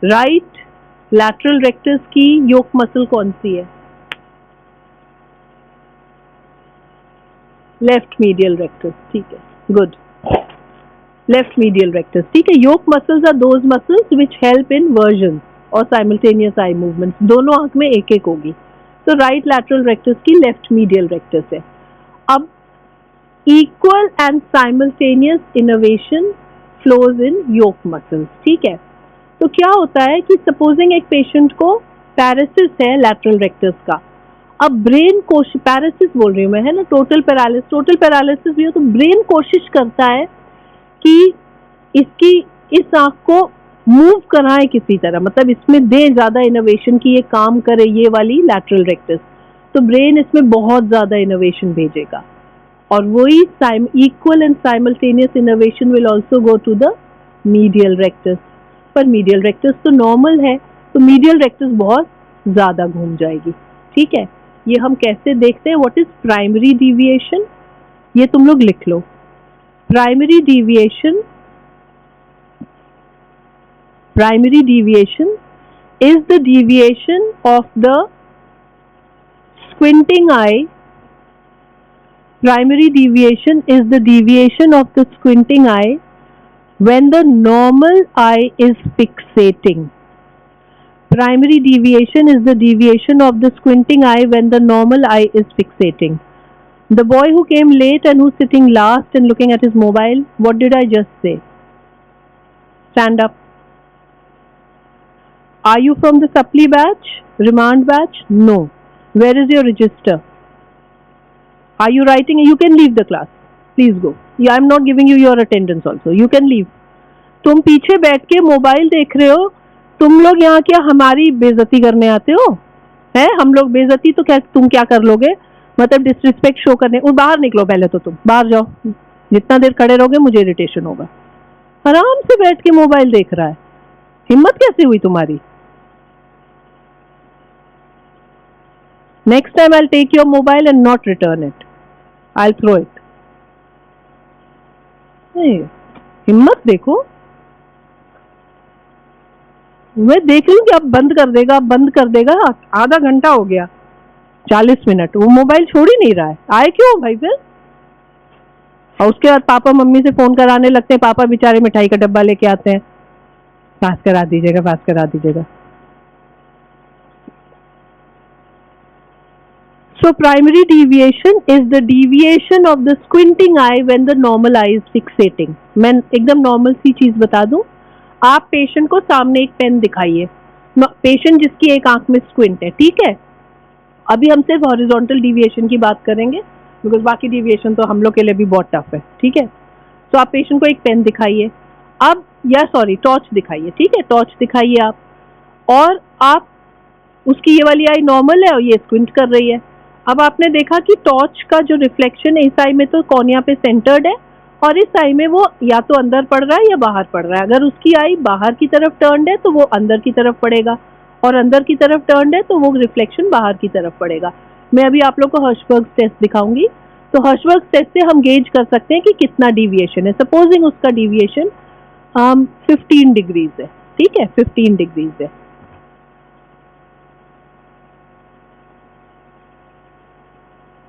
राइट लैटरल रेक्टस की योक मसल कौन सी है? लेफ्ट मीडियल रेक्टस, ठीक है, गुड। लेफ्ट मीडियल रेक्टस, ठीक है। Yoke muscles are those muscles which help in version और साइमल्टेनियस आई मूवमेंट्स। दोनों आंख में एक एक होगी, तो राइट लैटरल रेक्टस की लेफ्ट मीडियल रेक्टस है। अब equal and simultaneous innovation flows in yoke muscles, ठीक है। तो क्या होता है कि सपोजिंग एक पेशेंट को पैरालिसिस है लैटरल रेक्टस का, अब ब्रेन कोशिश, पैरालिसिस बोल रही हूँ मैं, है ना, टोटल पैरालिसिस भी हो, तो ब्रेन कोशिश करता है कि इसकी इस आंख को मूव कराए किसी तरह, मतलब इसमें दे ज्यादा इनोवेशन की ये काम करे ये वाली लैटरल रेक्टस, तो ब्रेन इसमें बहुत ज्यादा इनोवेशन भेजेगा, और वही equal and simultaneous innervation will also go to the medial rectus. पर मीडियल रेक्टस तो नॉर्मल है, तो मीडियल रेक्टस बहुत ज्यादा घूम जाएगी, ठीक है। ये हम कैसे देखते हैं? What is primary deviation? ये तुम लोग लिख लो। Primary deviation is the deviation of the squinting eye. Primary deviation is the deviation of the squinting eye when the normal eye is fixating. Primary deviation is the deviation of the squinting eye when the normal eye is fixating. The boy who came late and who's sitting last and looking at his mobile, what did I just say? Stand up. Are you from the supply batch? Remand batch? No. Where is your register? Are you writing? You can leave the class. Please go. I am not giving you your attendance also. You can leave. तुम पीछे बैठ के mobile देख रहे हो, तुम लोग यहाँ क्या हमारी बेइज्जती करने आते हो? हैं? हम लोग बेइज्जती तो क्या तुम क्या कर लोगे? मतलब डिसरिस्पेक्ट शो करने। और बाहर निकलो पहले, तो तुम बाहर जाओ। जितना देर खड़े रहोगे मुझे इरिटेशन होगा। आराम से बैठ के मोबाइल देख रहा है, हिम्मत कैसे हुई तुम्हारी? Next time I'll take your mobile and not return it. I'll throw it. हिम्मत देखो। मैं देख लूँ कि अब बंद कर देगा, अब बंद कर देगा। आधा घंटा हो गया, 40 मिनट, वो मोबाइल छोड़ ही नहीं रहा है। आए क्यों भाई फिर? और उसके बाद पापा मम्मी से फोन कराने लगते हैं। पापा बेचारे मिठाई का डब्बा लेके आते हैं, पास करा दीजिएगा, पास करा दीजिएगा। So primary deviation is the deviation of the squinting eye when the normal eye is fixating. मैं एकदम नॉर्मल सी चीज बता दूं, आप पेशेंट को सामने एक पेन दिखाइए, पेशेंट जिसकी एक आंख में स्क्विंट है, ठीक है। अभी हम सिर्फ हॉरिजॉन्टल डिविएशन की बात करेंगे, बिकॉज बाकी डिविएशन तो हम लोग के लिए भी बहुत टफ है, ठीक है। तो आप पेशेंट को एक पेन दिखाइए अब, या सॉरी टॉर्च दिखाइए, ठीक है, टॉर्च दिखाइए आप, और आप उसकी ये वाली आई नॉर्मल है और ये स्क्विंट कर रही है। अब आपने देखा कि टॉर्च का जो रिफ्लेक्शन है इस आई में तो कॉर्निया पे सेंटर्ड है, और इस आई में वो या तो अंदर पड़ रहा है या बाहर पड़ रहा है। अगर उसकी आई बाहर की तरफ टर्न्ड है तो वो अंदर की तरफ पड़ेगा, और अंदर की तरफ टर्न्ड है तो वो रिफ्लेक्शन बाहर की तरफ पड़ेगा। मैं अभी आप लोग को हर्शबर्ग टेस्ट दिखाऊंगी, तो हर्शबर्ग टेस्ट से हम गेज कर सकते हैं कि कितना डिविएशन है। सपोजिंग उसका डिविएशन 15 डिग्रीज है, ठीक है, 15 डिग्रीज है।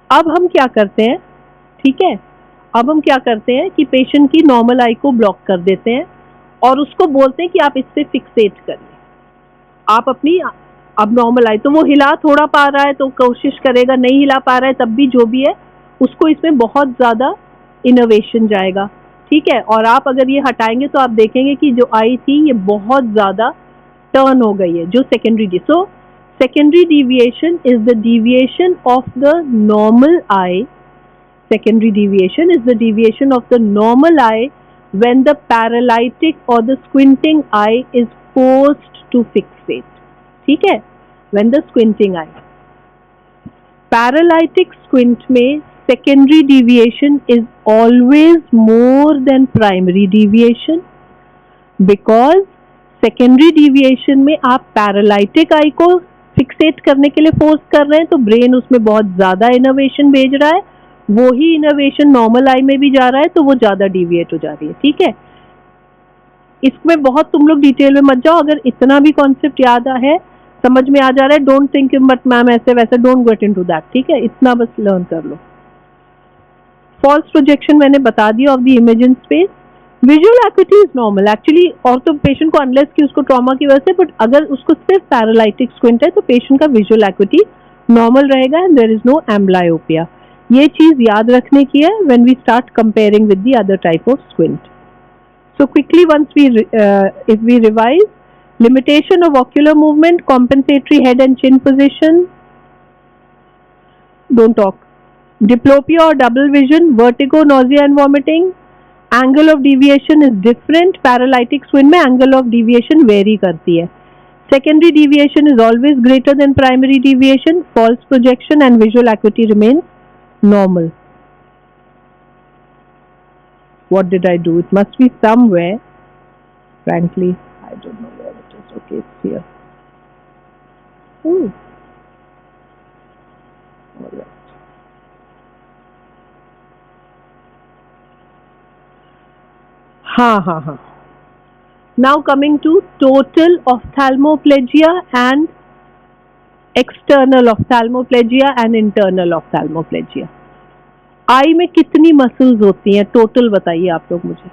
अब हम क्या करते हैं, ठीक है, अब हम क्या करते हैं कि पेशेंट की नॉर्मल आई को ब्लॉक कर देते हैं और उसको बोलते हैं कि आप इससे फिक्सेट करिए, आप अपनी अब नॉर्मल आई, तो वो हिला थोड़ा पा रहा है तो कोशिश करेगा, नहीं हिला पा रहा है तब भी जो भी है उसको इसमें बहुत ज़्यादा इनोवेशन जाएगा, ठीक है। और आप अगर ये हटाएंगे तो आप देखेंगे कि जो आई थी ये बहुत ज़्यादा टर्न हो गई है, जो secondary. So secondary deviation is the deviation of the normal eye. Secondary deviation is the deviation of the normal eye when the paralytic or the squinting eye is forced to fixate, ठीक है, when the squinting eye, paralytic squint में secondary deviation is always more than primary deviation, because secondary deviation में आप paralytic आई को फिक्सेट करने के लिए force कर रहे हैं तो ब्रेन उसमें बहुत ज़्यादा इनोवेशन भेज रहा है, वो ही इनोवेशन नॉर्मल आई में भी जा रहा है तो वो ज़्यादा डिविएट हो जा रही है। ठीक है, इसमें बहुत तुम लोग डिटेल में मत जाओ, अगर इतना भी कॉन्सेप्ट याद है, समझ में आ जा रहा है, डोंट थिंक बट मैम ऐसे वैसे, डोंट गेट इनटू दैट। ठीक है, इतना बस लर्न कर लो। फॉल्स प्रोजेक्शन मैंने बता दिया of the image in space. Visual activity is normal actually, और तो पेशेंट को अनलेस कि उसको ट्रॉमा की वजह से, बट अगर उसको सिर्फ पैरालाइटिक स्क्विंट है तो पेशेंट का विजुअल एक्टिविटी नॉर्मल रहेगा and there is no amblyopia. ये चीज याद रखने की है when we start comparing with the other type of squint. So quickly once we if we revise, limitation of ocular movement, compensatory head and chin position, don't talk. Diplopia or double vision, vertigo, nausea and vomiting. Angle of deviation is different. Paralytic squint में angle of deviation vary करती है. Secondary deviation is always greater than primary deviation. False projection and visual acuity remains normal. What did I do? It must be somewhere. Frankly, I don't know where it is. Okay, it's here. Ooh. All right. Ha. Now coming to total ophthalmoplegia and external ophthalmoplegia and internal ophthalmoplegia. आई में कितनी muscles होती हैं total बताइए आप लोग मुझे।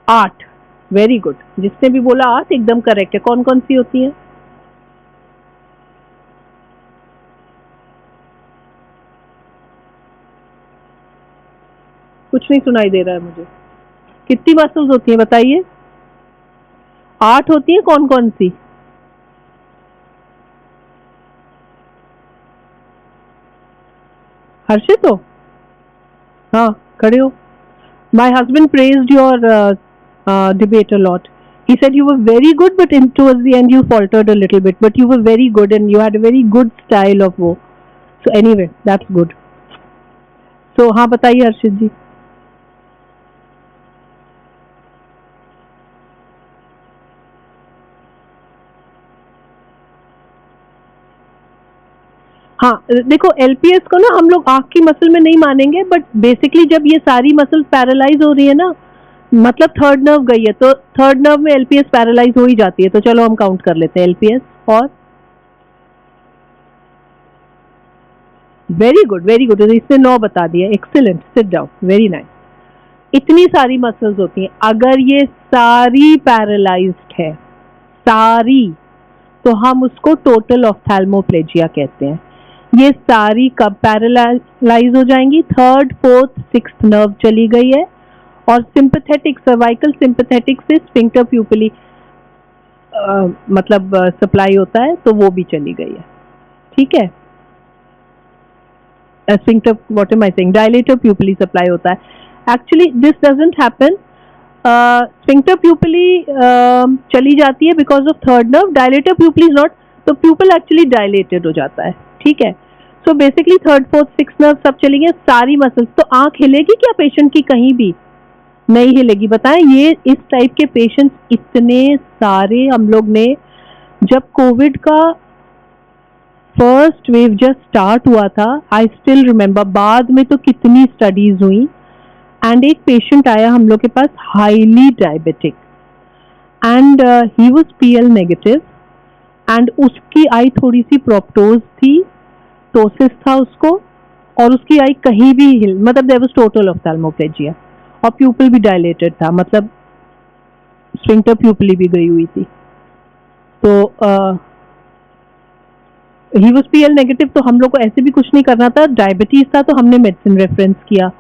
8। Very good, जिसने भी बोला 8 एकदम करेक्ट है। कौन कौन सी होती हैं? कुछ नहीं सुनाई दे रहा है मुझे। कितनी मसल्स होती हैं बताइए? 8 होती हैं। कौन कौन सी? हर्षित हो? हाँ, खड़े हो। My husband praised your debate a lot. He said you were very good, but towards the end you faltered a little bit. But you were very good and you had a very good style of वो. So anyway, that's good. So हाँ बताइए हर्षित जी। हाँ देखो, LPS को ना हम लोग आंख की मसल में नहीं मानेंगे, बट बेसिकली जब ये सारी मसल पैरालाइज हो रही है ना, मतलब थर्ड नर्व गई है, तो थर्ड नर्व में एलपीएस पैरालाइज हो ही जाती है। तो चलो हम काउंट कर लेते हैं एलपीएस। और वेरी गुड, इसने 9 बता दिया। Excellent, sit down, very nice. इतनी सारी मसल्स होती हैं, अगर ये सारी पैरालाइज्ड है, सारी, तो हम उसको टोटल ऑफ्थैल्मोप्लेजिया कहते हैं। ये सारी कब पैरालाइज हो जाएंगी? थर्ड, फोर्थ, सिक्स्थ नर्व चली गई है, और सिंपैथेटिक, सर्वाइकल सिंपैथेटिक से स्फिंक्टर प्यूपिली मतलब सप्लाई होता है, तो वो भी चली गई है। ठीक है, sphincter, what am I saying, dilator pupillae supply होता है। Actually this doesn't happen. Sphincter pupillae चली जाती है because of third nerve, dilator pupillae is not, तो प्यूपिल एक्चुअली डायलेटेड हो जाता है। ठीक है, so basically third, fourth, sixth nerve सब चली गई, सारी मसल्स। तो आंख हिलेगी क्या पेशेंट की? कहीं भी नहीं हिलेगी। बताएं, ये इस टाइप के पेशेंट्स इतने सारे हम लोग ने, जब कोविड का फर्स्ट वेव जस्ट स्टार्ट हुआ था, आई स्टिल रिमेम्बर, बाद में तो कितनी स्टडीज हुई, एंड एक पेशेंट आया हम लोग के पास, highly diabetic, and he was PL negative, and उसकी आई थोड़ी सी प्रोप्टोज थी, टोसिस था उसको, और उसकी आई कहीं भी हिल, मतलब देयर वाज टोटल ऑफ्थैल्मोप्लेजिया, और प्यूपिल भी डायलेटेड था, मतलब स्फिंक्टर प्यूपिली भी गई हुई थी। तो ही वाज पीएल नेगेटिव, तो हम लोग को ऐसे भी कुछ नहीं करना था, डायबिटीज था, तो हमने मेडिसिन रेफरेंस किया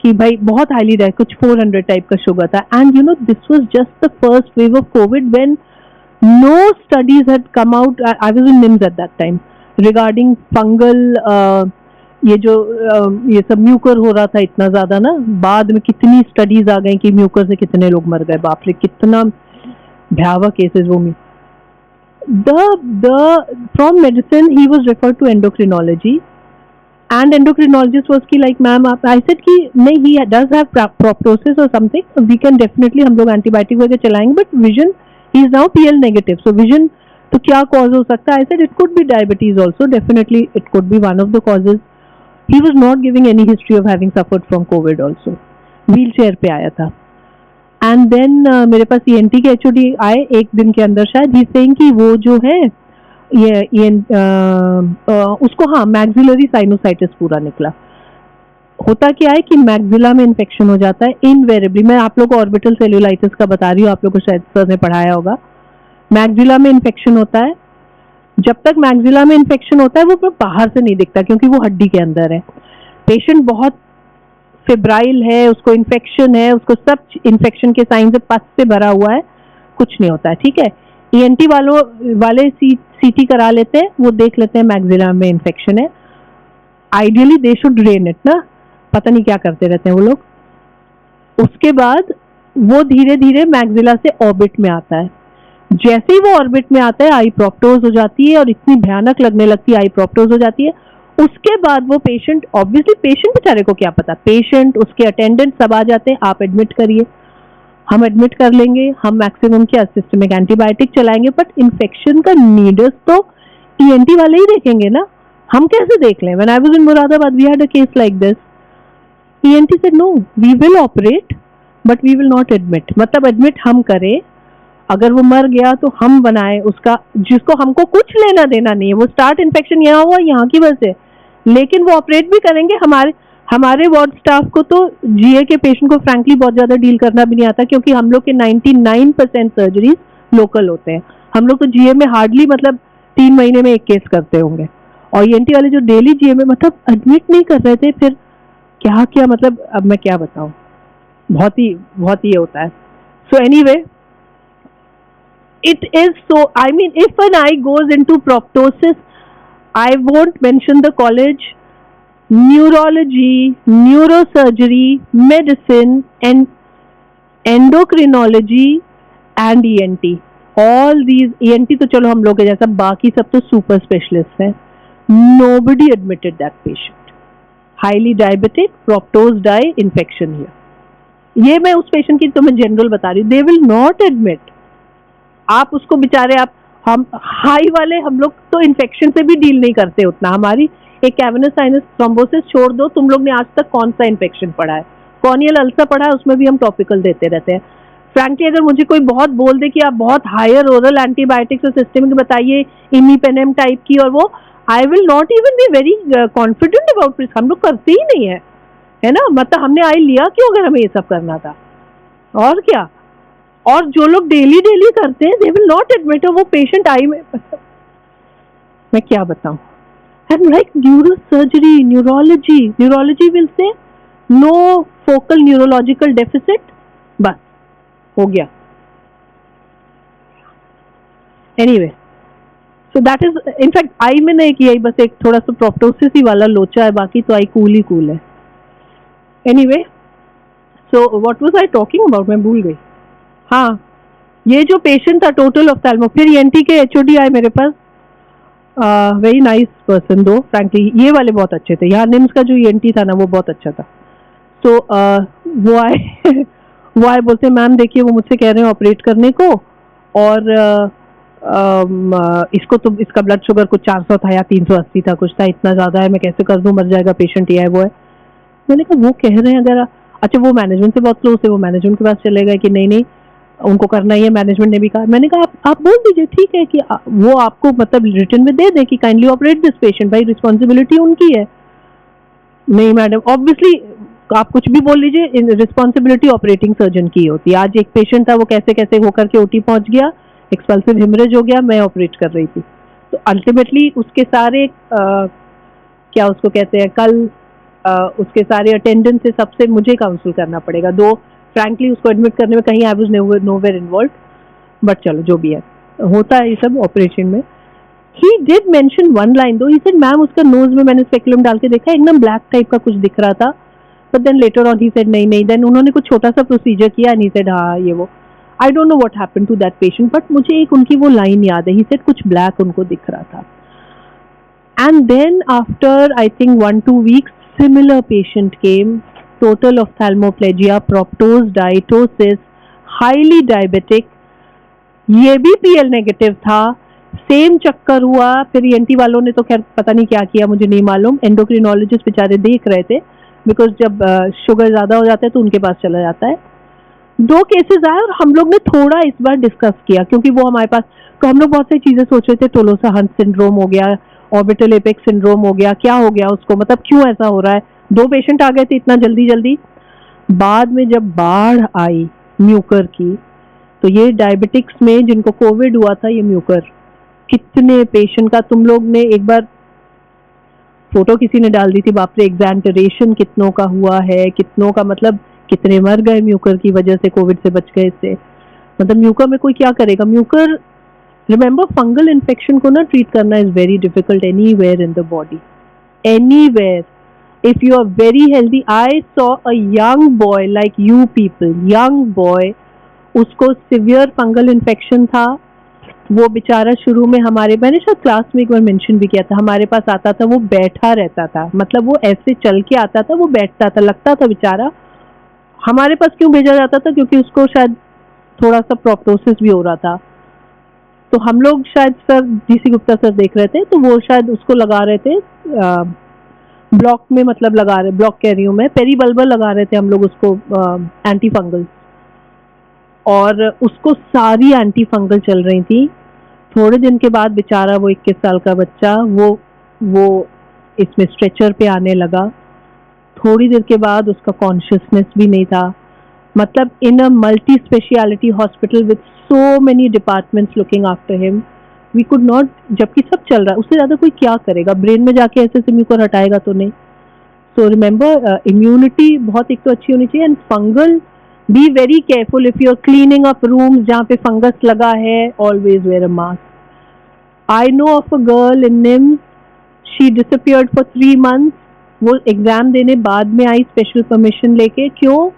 कि भाई बहुत हाईली डाय, कुछ 400 टाइप का शुगर था। And you know, this was just the first wave of Covid when no studies had come out. I was in NIMS at that time regarding fungal ये जो ये सब म्यूकर हो रहा था इतना ज्यादा ना, बाद में कितनी स्टडीज आ गई कि म्यूकर से कितने लोग मर गए, बाप रे कितना भयावह केसेस वो। From medicine he was referred to endocrinology, and endocrinologist was ki like ma'am I said ki nahi, he does have proptosis or something, we can definitely हम लोग antibiotic वगैरह चलाएंगे, but vision, he is now PL negative, so vision तो क्या cause हो सकता है? I said it could be diabetes also, definitely it could be one of the causes. He was not giving any history of having suffered from COVID also. wheelchair पे आया था. And then मेरे पास ENT के HOD आए एक दिन के अंदर शायद, ही सेइंग कि वो जो है ये उसको हाँ मैक्सिलरी साइनोसाइटिस पूरा निकला. होता क्या है कि मैक्सिला में इन्फेक्शन हो जाता है इनवेरेबली. मैं आप लोग को ऑर्बिटल सेल्यूलाइटिस का बता रही हूँ, आप लोग को शायद सर ने पढ़ाया होगा. मैक्सिला में इन्फेक्शन होता है, जब तक मैक्सिला में इन्फेक्शन होता है वो बाहर से नहीं दिखता क्योंकि वो हड्डी के अंदर है. पेशेंट बहुत फेब्राइल है, उसको इन्फेक्शन है, उसको सब इन्फेक्शन के साइन से पस से भरा हुआ है, कुछ नहीं होता है. ठीक है, ENT वाले CT करा लेते हैं, वो देख लेते हैं मैक्सिला में इन्फेक्शन है. Ideally they should drain it ना, पता नहीं क्या करते रहते हैं वो लोग. उसके बाद वो धीरे धीरे मैक्सिला से ऑर्बिट में आता है. जैसे ही वो ऑर्बिट में आता है आई प्रोप्टोज हो जाती है और इतनी भयानक लगने लगती है, आई प्रोप्टोज हो जाती है. उसके बाद वो पेशेंट, ऑब्वियसली पेशेंट बेचारे को क्या पता, पेशेंट उसके अटेंडेंट सब आ जाते हैं, आप एडमिट करिए, हम एडमिट कर लेंगे, हम मैक्सिमम क्या सिस्टमिक एंटीबायोटिक चलाएंगे, बट इन्फेक्शन का नीडस तो ENT वाले ही देखेंगे ना, हम कैसे देख लें. When I was in Moradabad we had a case like this. ENT said no, we will operate but we will not admit. मतलब एडमिट हम करें, अगर वो मर गया तो हम बनाए उसका, जिसको हमको कुछ लेना देना नहीं है. वो स्टार्ट इन्फेक्शन यहाँ हुआ यहाँ की वजह से, लेकिन वो ऑपरेट भी करेंगे. हमारे वार्ड स्टाफ को तो GA के पेशेंट को फ्रैंकली बहुत ज्यादा डील करना भी नहीं आता, क्योंकि हम लोग के 99% सर्जरीज लोकल होते हैं. हम लोग तो GA में हार्डली मतलब 3 महीने में एक केस करते होंगे, और ENT वाले जो डेली GA में मतलब एडमिट नहीं कर रहे थे. फिर क्या क्या मतलब अब मैं क्या बताऊं, बहुत ही होता है. So anyway, it is so, I mean if an eye goes into proptosis, I won't mention the college, neurology, neurosurgery, medicine and endocrinology and ENT, all these, ENT तो चलो हम लोग जैसा, बाकी सब तो सुपर स्पेशलिस्ट है. nobody admitted that patient. highly diabetic, proptosed eye, infection here. ये मैं उस पेशेंट की तो मैं जनरल बता रही हूँ, they will not admit. आप उसको बेचारे, आप हम हाई वाले हम लोग तो इन्फेक्शन से भी डील नहीं करते उतना. हमारी एक कैविनस साइनस थ्रोम्बोसिस छोड़ दो, तुम लोग ने आज तक कौन सा इन्फेक्शन पढ़ा है? कॉर्नियल अल्सर पढ़ा है, उसमें भी हम टॉपिकल देते रहते हैं. फ्रैंकली अगर मुझे कोई बहुत बोल दे कि आप बहुत हायर ओरल एंटीबायोटिक्स और सिस्टमिक बताइए, इमीपेनेम टाइप की, और वो I will not even be very confident about this. हम लोग करते ही नहीं है ना. मतलब हमने आई लिया क्यों अगर हमें ये सब करना था, और क्या. और जो लोग डेली करते हैं दे विल नॉट एडमिट. वो पेशेंट आई में मैं क्या बताऊं. And like neurosurgery, neurology will say no focal neurological deficit, बस हो गया. Anyway, so that is in fact आई में नहीं किया, बस एक थोड़ा सा प्रोप्टोसिस ही वाला लोचा है, बाकी तो आई कूल है. Anyway, so what was I talking about, मैं भूल गई. हाँ, ये जो पेशेंट था टोटल ऑफ्थेल्मो, फिर ENT के HOD आए मेरे पास, वेरी नाइस पर्सन दो फ्रैंकली. ये वाले बहुत अच्छे थे. यहाँ निम्स का जो ENT था ना वो बहुत अच्छा था. तो वो आए बोलते मैम देखिए वो मुझसे कह रहे हैं ऑपरेट करने को, और इसको तो इसका ब्लड शुगर कुछ 400 था या 380 था, कुछ था, इतना ज्यादा है, मैं कैसे कर दूं, मर जाएगा पेशेंट, ये है वो है. मैंने कहा वो कह रहे हैं अगर, अच्छा वो मैनेजमेंट से बहुत क्लोज है, वो मैनेजमेंट के पास चले गए कि नहीं उनको करना ही है, मैनेजमेंट ने भी कहा. मैंने कहा आप बोल दीजिए ठीक है कि वो आपको मतलब रिटर्न में दे दे कि काइंडली ऑपरेट दिस पेशेंट, भाई रिस्पॉन्सिबिलिटी उनकी है. नहीं मैडम, ऑब्वियसली आप कुछ भी बोल लीजिए, रिस्पॉन्सिबिलिटी ऑपरेटिंग सर्जन की होती है. आज एक पेशेंट था, वो कैसे कैसे होकर के OT पहुंच गया, एक्सपल्सिव हेमरेज हो गया, मैं ऑपरेट कर रही थी. तो अल्टीमेटली उसके सारे क्या उसको कहते हैं, कल उसके सारे अटेंडेंट से सबसे मुझे काउंसिल करना पड़ेगा. दो फ्रैंकली उसको एडमिट करने में कहीं I was nowhere involve, but चलो जो भी है, होता है ये सब ऑपरेशन में. He did mention one line दो, ही सेड मैम उसका नोज में मैंने स्पेकुलम डाल के देखा, एकदम ब्लैक टाइप का कुछ दिख रहा था, बट देन लेटर ऑन ही सेड नहीं. देन उन्होंने कुछ छोटा सा प्रोसीजर किया एंड ही सेड हाँ ये वो. I don't know what happened to that patient, but मुझे एक उनकी वो लाइन याद है, ही सेड कुछ ब्लैक उनको दिख रहा था. And then after I think 1-2 weeks similar patient came, total ophthalmoplegia, proptos, diatosis, highly diabetic, ये भी PL नेगेटिव था, सेम चक्कर हुआ. फिर ENT वालों ने तो खैर पता नहीं क्या किया, मुझे नहीं मालूम. एंडोक्रिनोलॉजिस्ट बेचारे देख रहे थे, बिकॉज जब शुगर ज्यादा हो जाता है तो उनके पास चला जाता है. 2 केसेस आए और हम लोग ने थोड़ा इस बार डिस्कस किया, क्योंकि वो हमारे पास, तो हम लोग बहुत सारी चीजें सोच रहे थे. टोलोसा हंस सिंड्रोम हो गया, ऑर्बिटल एपेक्स सिंड्रोम हो गया, क्या हो गया उसको, मतलब क्यों ऐसा हो रहा है. 2 पेशेंट आ गए थे इतना जल्दी जल्दी. बाद में जब बाढ़ आई म्यूकर की, तो ये डायबिटिक्स में जिनको कोविड हुआ था, ये म्यूकर, कितने पेशेंट का तुम लोग ने एक बार फोटो किसी ने डाल दी थी, बाप रे, एग्जैंटरेशन कितनों का हुआ है, कितनों का, मतलब कितने मर गए म्यूकर की वजह से, कोविड से बच गए इससे. मतलब म्यूकर में कोई क्या करेगा. म्यूकर, रिमेंबर, फंगल इन्फेक्शन को ना ट्रीट करना is very difficult anywhere in the body, anywhere. If you are very healthy, I saw a young boy like you people, young boy, उसको सिवियर फंगल इन्फेक्शन था. वो बेचारा शुरू में हमारे, मैंने शायद क्लास में एक बार मेंशन भी किया था, हमारे पास आता था, वो बैठा रहता था, मतलब वो ऐसे चल के आता था, वो बैठता था, लगता था बेचारा. हमारे पास क्यों भेजा जाता था, क्योंकि उसको शायद थोड़ा सा प्रोप्टोसिस भी हो रहा था. तो हम लोग शायद सर जीसी गुप्ता सर देख रहे थे, तो वो शायद उसको लगा रहे थे ब्लॉक में, मतलब लगा रहे, ब्लॉक कह रही हूँ मैं, पेरीबल्बल लगा रहे थे हम लोग उसको, एंटी फंगल, और उसको सारी एंटी फंगल चल रही थी. थोड़े दिन के बाद बेचारा वो 21 साल का बच्चा, वो इसमें स्ट्रेचर पे आने लगा. थोड़ी देर के बाद उसका कॉन्शियसनेस भी नहीं था. मतलब in a multi speciality hospital with so many departments looking after him, we could not, जबकि सब चल रहा है, उससे ज्यादा कोई क्या करेगा, ब्रेन में जाके ऐसे से म्यूकर हटाएगा तो नहीं. सो रिमेंबर, इम्यूनिटी बहुत एक तो अच्छी होनी चाहिए. And fungal, be very careful if you are cleaning up rooms जहाँ पे फंगस लगा है, always wear a mask. I know of a girl in NIMS, she disappeared for 3 months. वो एग्जाम देने बाद में आई स्पेशल परमिशन लेके. क्यों?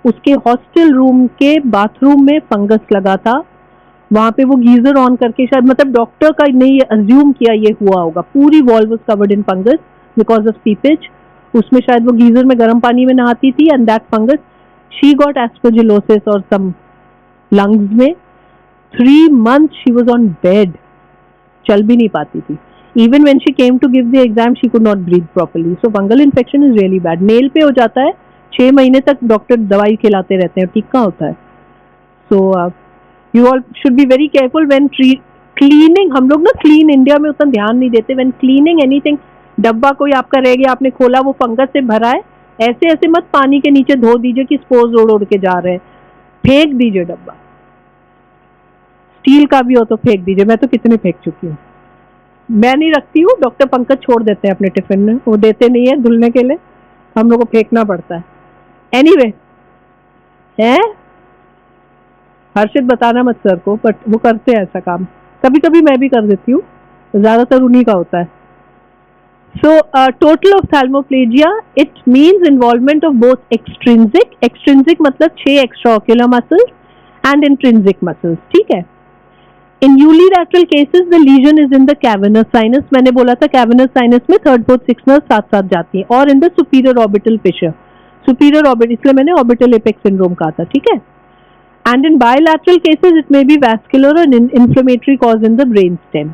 उसके हॉस्टल रूम के बाथरूम में फंगस लगा था. वहां पे वो गीजर ऑन करके शायद, मतलब डॉक्टर का नहीं अज्यूम किया ये हुआ होगा, पूरी wall was covered in fungus because of seepage. उसमें शायद वो गीजर में गर्म पानी में नहाती थी, and that fungus, she got aspergillosis और सम लंग्स में. 3 months she was on bed, चल भी नहीं पाती थी. Even when she came to give the exam she could not breathe properly. So fungal infection is really bad. Nail पे हो जाता है, 6 महीने तक डॉक्टर दवाई खिलाते रहते हैं, ठीक कहाँ होता है. सो you all should be very careful when cleaning. हम लोग ना क्लीन इंडिया में उतना ध्यान नहीं देते. when cleaning anything, डब्बा कोई आपका रह गया, आपने खोला, वो फंगस से भरा है, ऐसे ऐसे मत पानी के नीचे धो दीजिए कि स्पोर्स उड़ उड़ के जा रहे हैं. फेंक दीजिए डब्बा, स्टील का भी हो तो फेंक दीजिए. मैं तो कितने फेंक चुकी हूँ. मैं नहीं रखती हूँ, डॉक्टर पंकज छोड़ देते हैं अपने टिफिन में, वो देते नहीं है धुलने के लिए, हम लोग को फेंकना पड़ता है. एनीवे, है हर्षित, बताना मत सर को, बट वो करते हैं ऐसा काम. कभी कभी मैं भी कर देती हूँ, ज्यादातर उन्हीं का होता है. So total ophthalmoplegia, it means involvement of both extrinsic मतलब 6 extraocular muscles and intrinsic muscles. ठीक है. In unilateral cases the lesion is in the cavernous sinus. मैंने बोला था कैवर्नस साइनस में 3rd, 4th, 6th नर्व साथ साथ जाती है, और in the superior orbital Fisher, superior orbital, इसलिए मैंने ऑर्बिटल एपेक्स सिंड्रोम कहा था. ठीक है. And in bilateral cases, it may be vascular or inflammatory cause in the brain stem.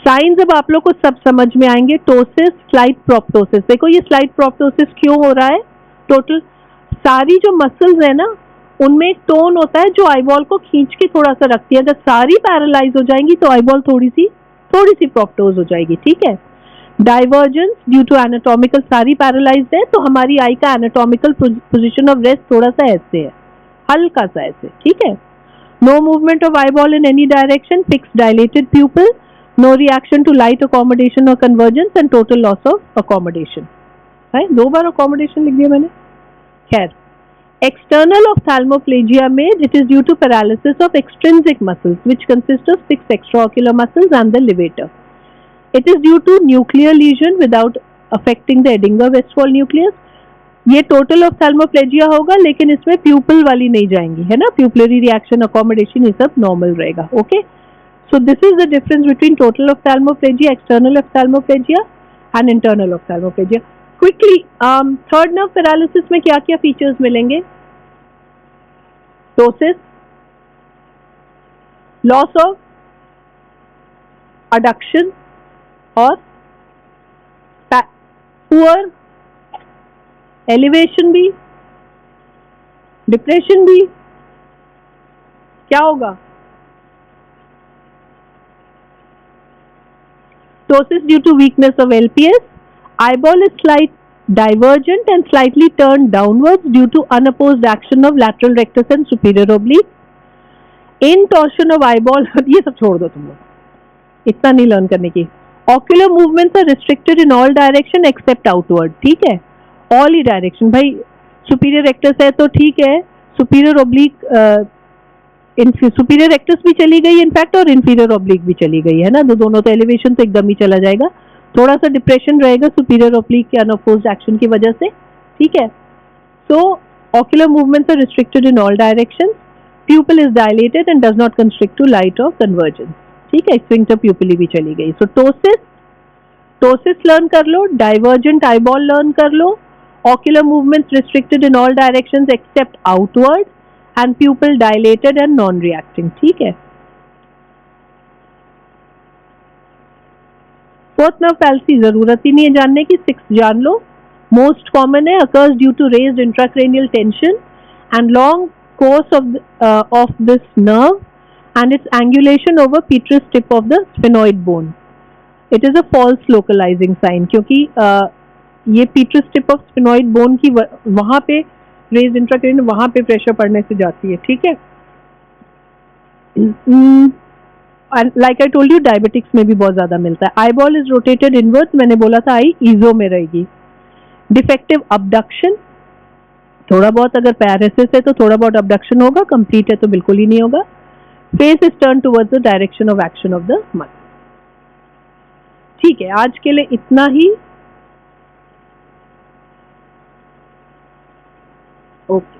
Signs अब आप लोग को सब समझ में आएंगे. Ptosis, slight proptosis. देखो ये स्लाइट प्रोप्टोसिस क्यों हो रहा है. टोटल सारी जो मसल्स है ना, उनमें एक टोन होता है जो आईबॉल को खींच के थोड़ा सा रखती है. अगर सारी पैरालाइज हो जाएंगी तो आईबॉल थोड़ी सी प्रोप्टोज हो जाएगी. ठीक है. डाइवर्जेंस ड्यू टू एनाटॉमिकल, सारी पैरालाइज्ड है तो हमारी आई का एनाटॉमिकल पोजिशन ऑफ रेस्ट थोड़ा सा ऐसे है, हल्का सा ऐसे. ठीक है. No movement of eyeball in any direction, fix dilated pupil, no reaction to light accommodation और convergence, and total loss of accommodation. है 2 बार अकोमोडेशन लिख दिया मैंने. खैर, एक्सटर्नल ऑफ्थैल्मोप्लेजिया में it is due to paralysis of extrinsic muscles which consist of 6 extraocular muscles and the levator. It is due to nuclear lesion without affecting the Edinger Westphal nucleus. ये total ophthalmoplegia होगा, लेकिन इसमें pupal वाली नहीं जाएंगी, है ना, pupillary reaction, accommodation, ये सब नॉर्मल रहेगा. Okay, so this is the difference between total ophthalmoplegia, external ophthalmoplegia and internal ophthalmoplegia. Quickly, third nerve paralysis में क्या क्या फीचर्स मिलेंगे? टोसिस, लॉस ऑफ अडक्शन और पुअर एलिवेशन भी, डिप्रेशन भी. क्या होगा? Ptosis due to weakness of LPS. Eyeball is slight divergent and slightly turned downwards due to unopposed action of lateral rectus and superior oblique. In torsion of eyeball, ये सब छोड़ दो तुम लोग, इतना नहीं लर्न करने की. Ocular movements are restricted in all direction except outward. ठीक है, all ही डायरेक्शन. भाई सुपीरियर रेक्टस है तो ठीक है, सुपीरियर ओब्लिक, सुपीरियर रेक्टस भी चली गई इनफैक्ट, और इंफीरियर ओब्लिक भी चली गई, है ना, तो दोनों तो एलिवेशन तो एकदम ही चला जाएगा. थोड़ा सा डिप्रेशन रहेगा सुपीरियर ओब्लिक के अनअपोज्ड एक्शन की वजह से. ठीक है, सो ocular movements are restricted in all directions. Pupil is dilated and does not constrict to light or convergence. ठीक है, स्फिंक्टर प्यूपिली भी चली गई. सो टोसिस लर्न कर लो, डाइवर्जेंट आईबॉल लर्न कर लो, ocular movements restricted in all directions except outward, and pupil dilated and non-reacting. ठीक है. Fourth nerve palsy जरूरत ही नहीं है जानने की, सिक्स जान लो. मोस्ट कॉमन है, occurs due to raised intracranial tension and long course of this nerve and its angulation over petrous tip of the sphenoid bone. It is a false localizing sign, क्योंकि ये petrous tip of sphenoid bone की वहां पे raised intracranial, वहां पे pressure पड़ने से जाती है. ठीक है, like I told you, diabetics में भी बहुत ज्यादा मिलता है. आईबॉल इज रोटेटेड इनवर्ड्स, मैंने बोला था आई ईजो में रहेगी. डिफेक्टिव अबडक्शन, थोड़ा बहुत, अगर पैरालिसिस है तो थोड़ा बहुत अबडक्शन होगा, कंप्लीट है तो बिल्कुल ही नहीं होगा. Face is turn towards the direction of action of the muscle. ठीक है, आज के लिए इतना ही. ओके.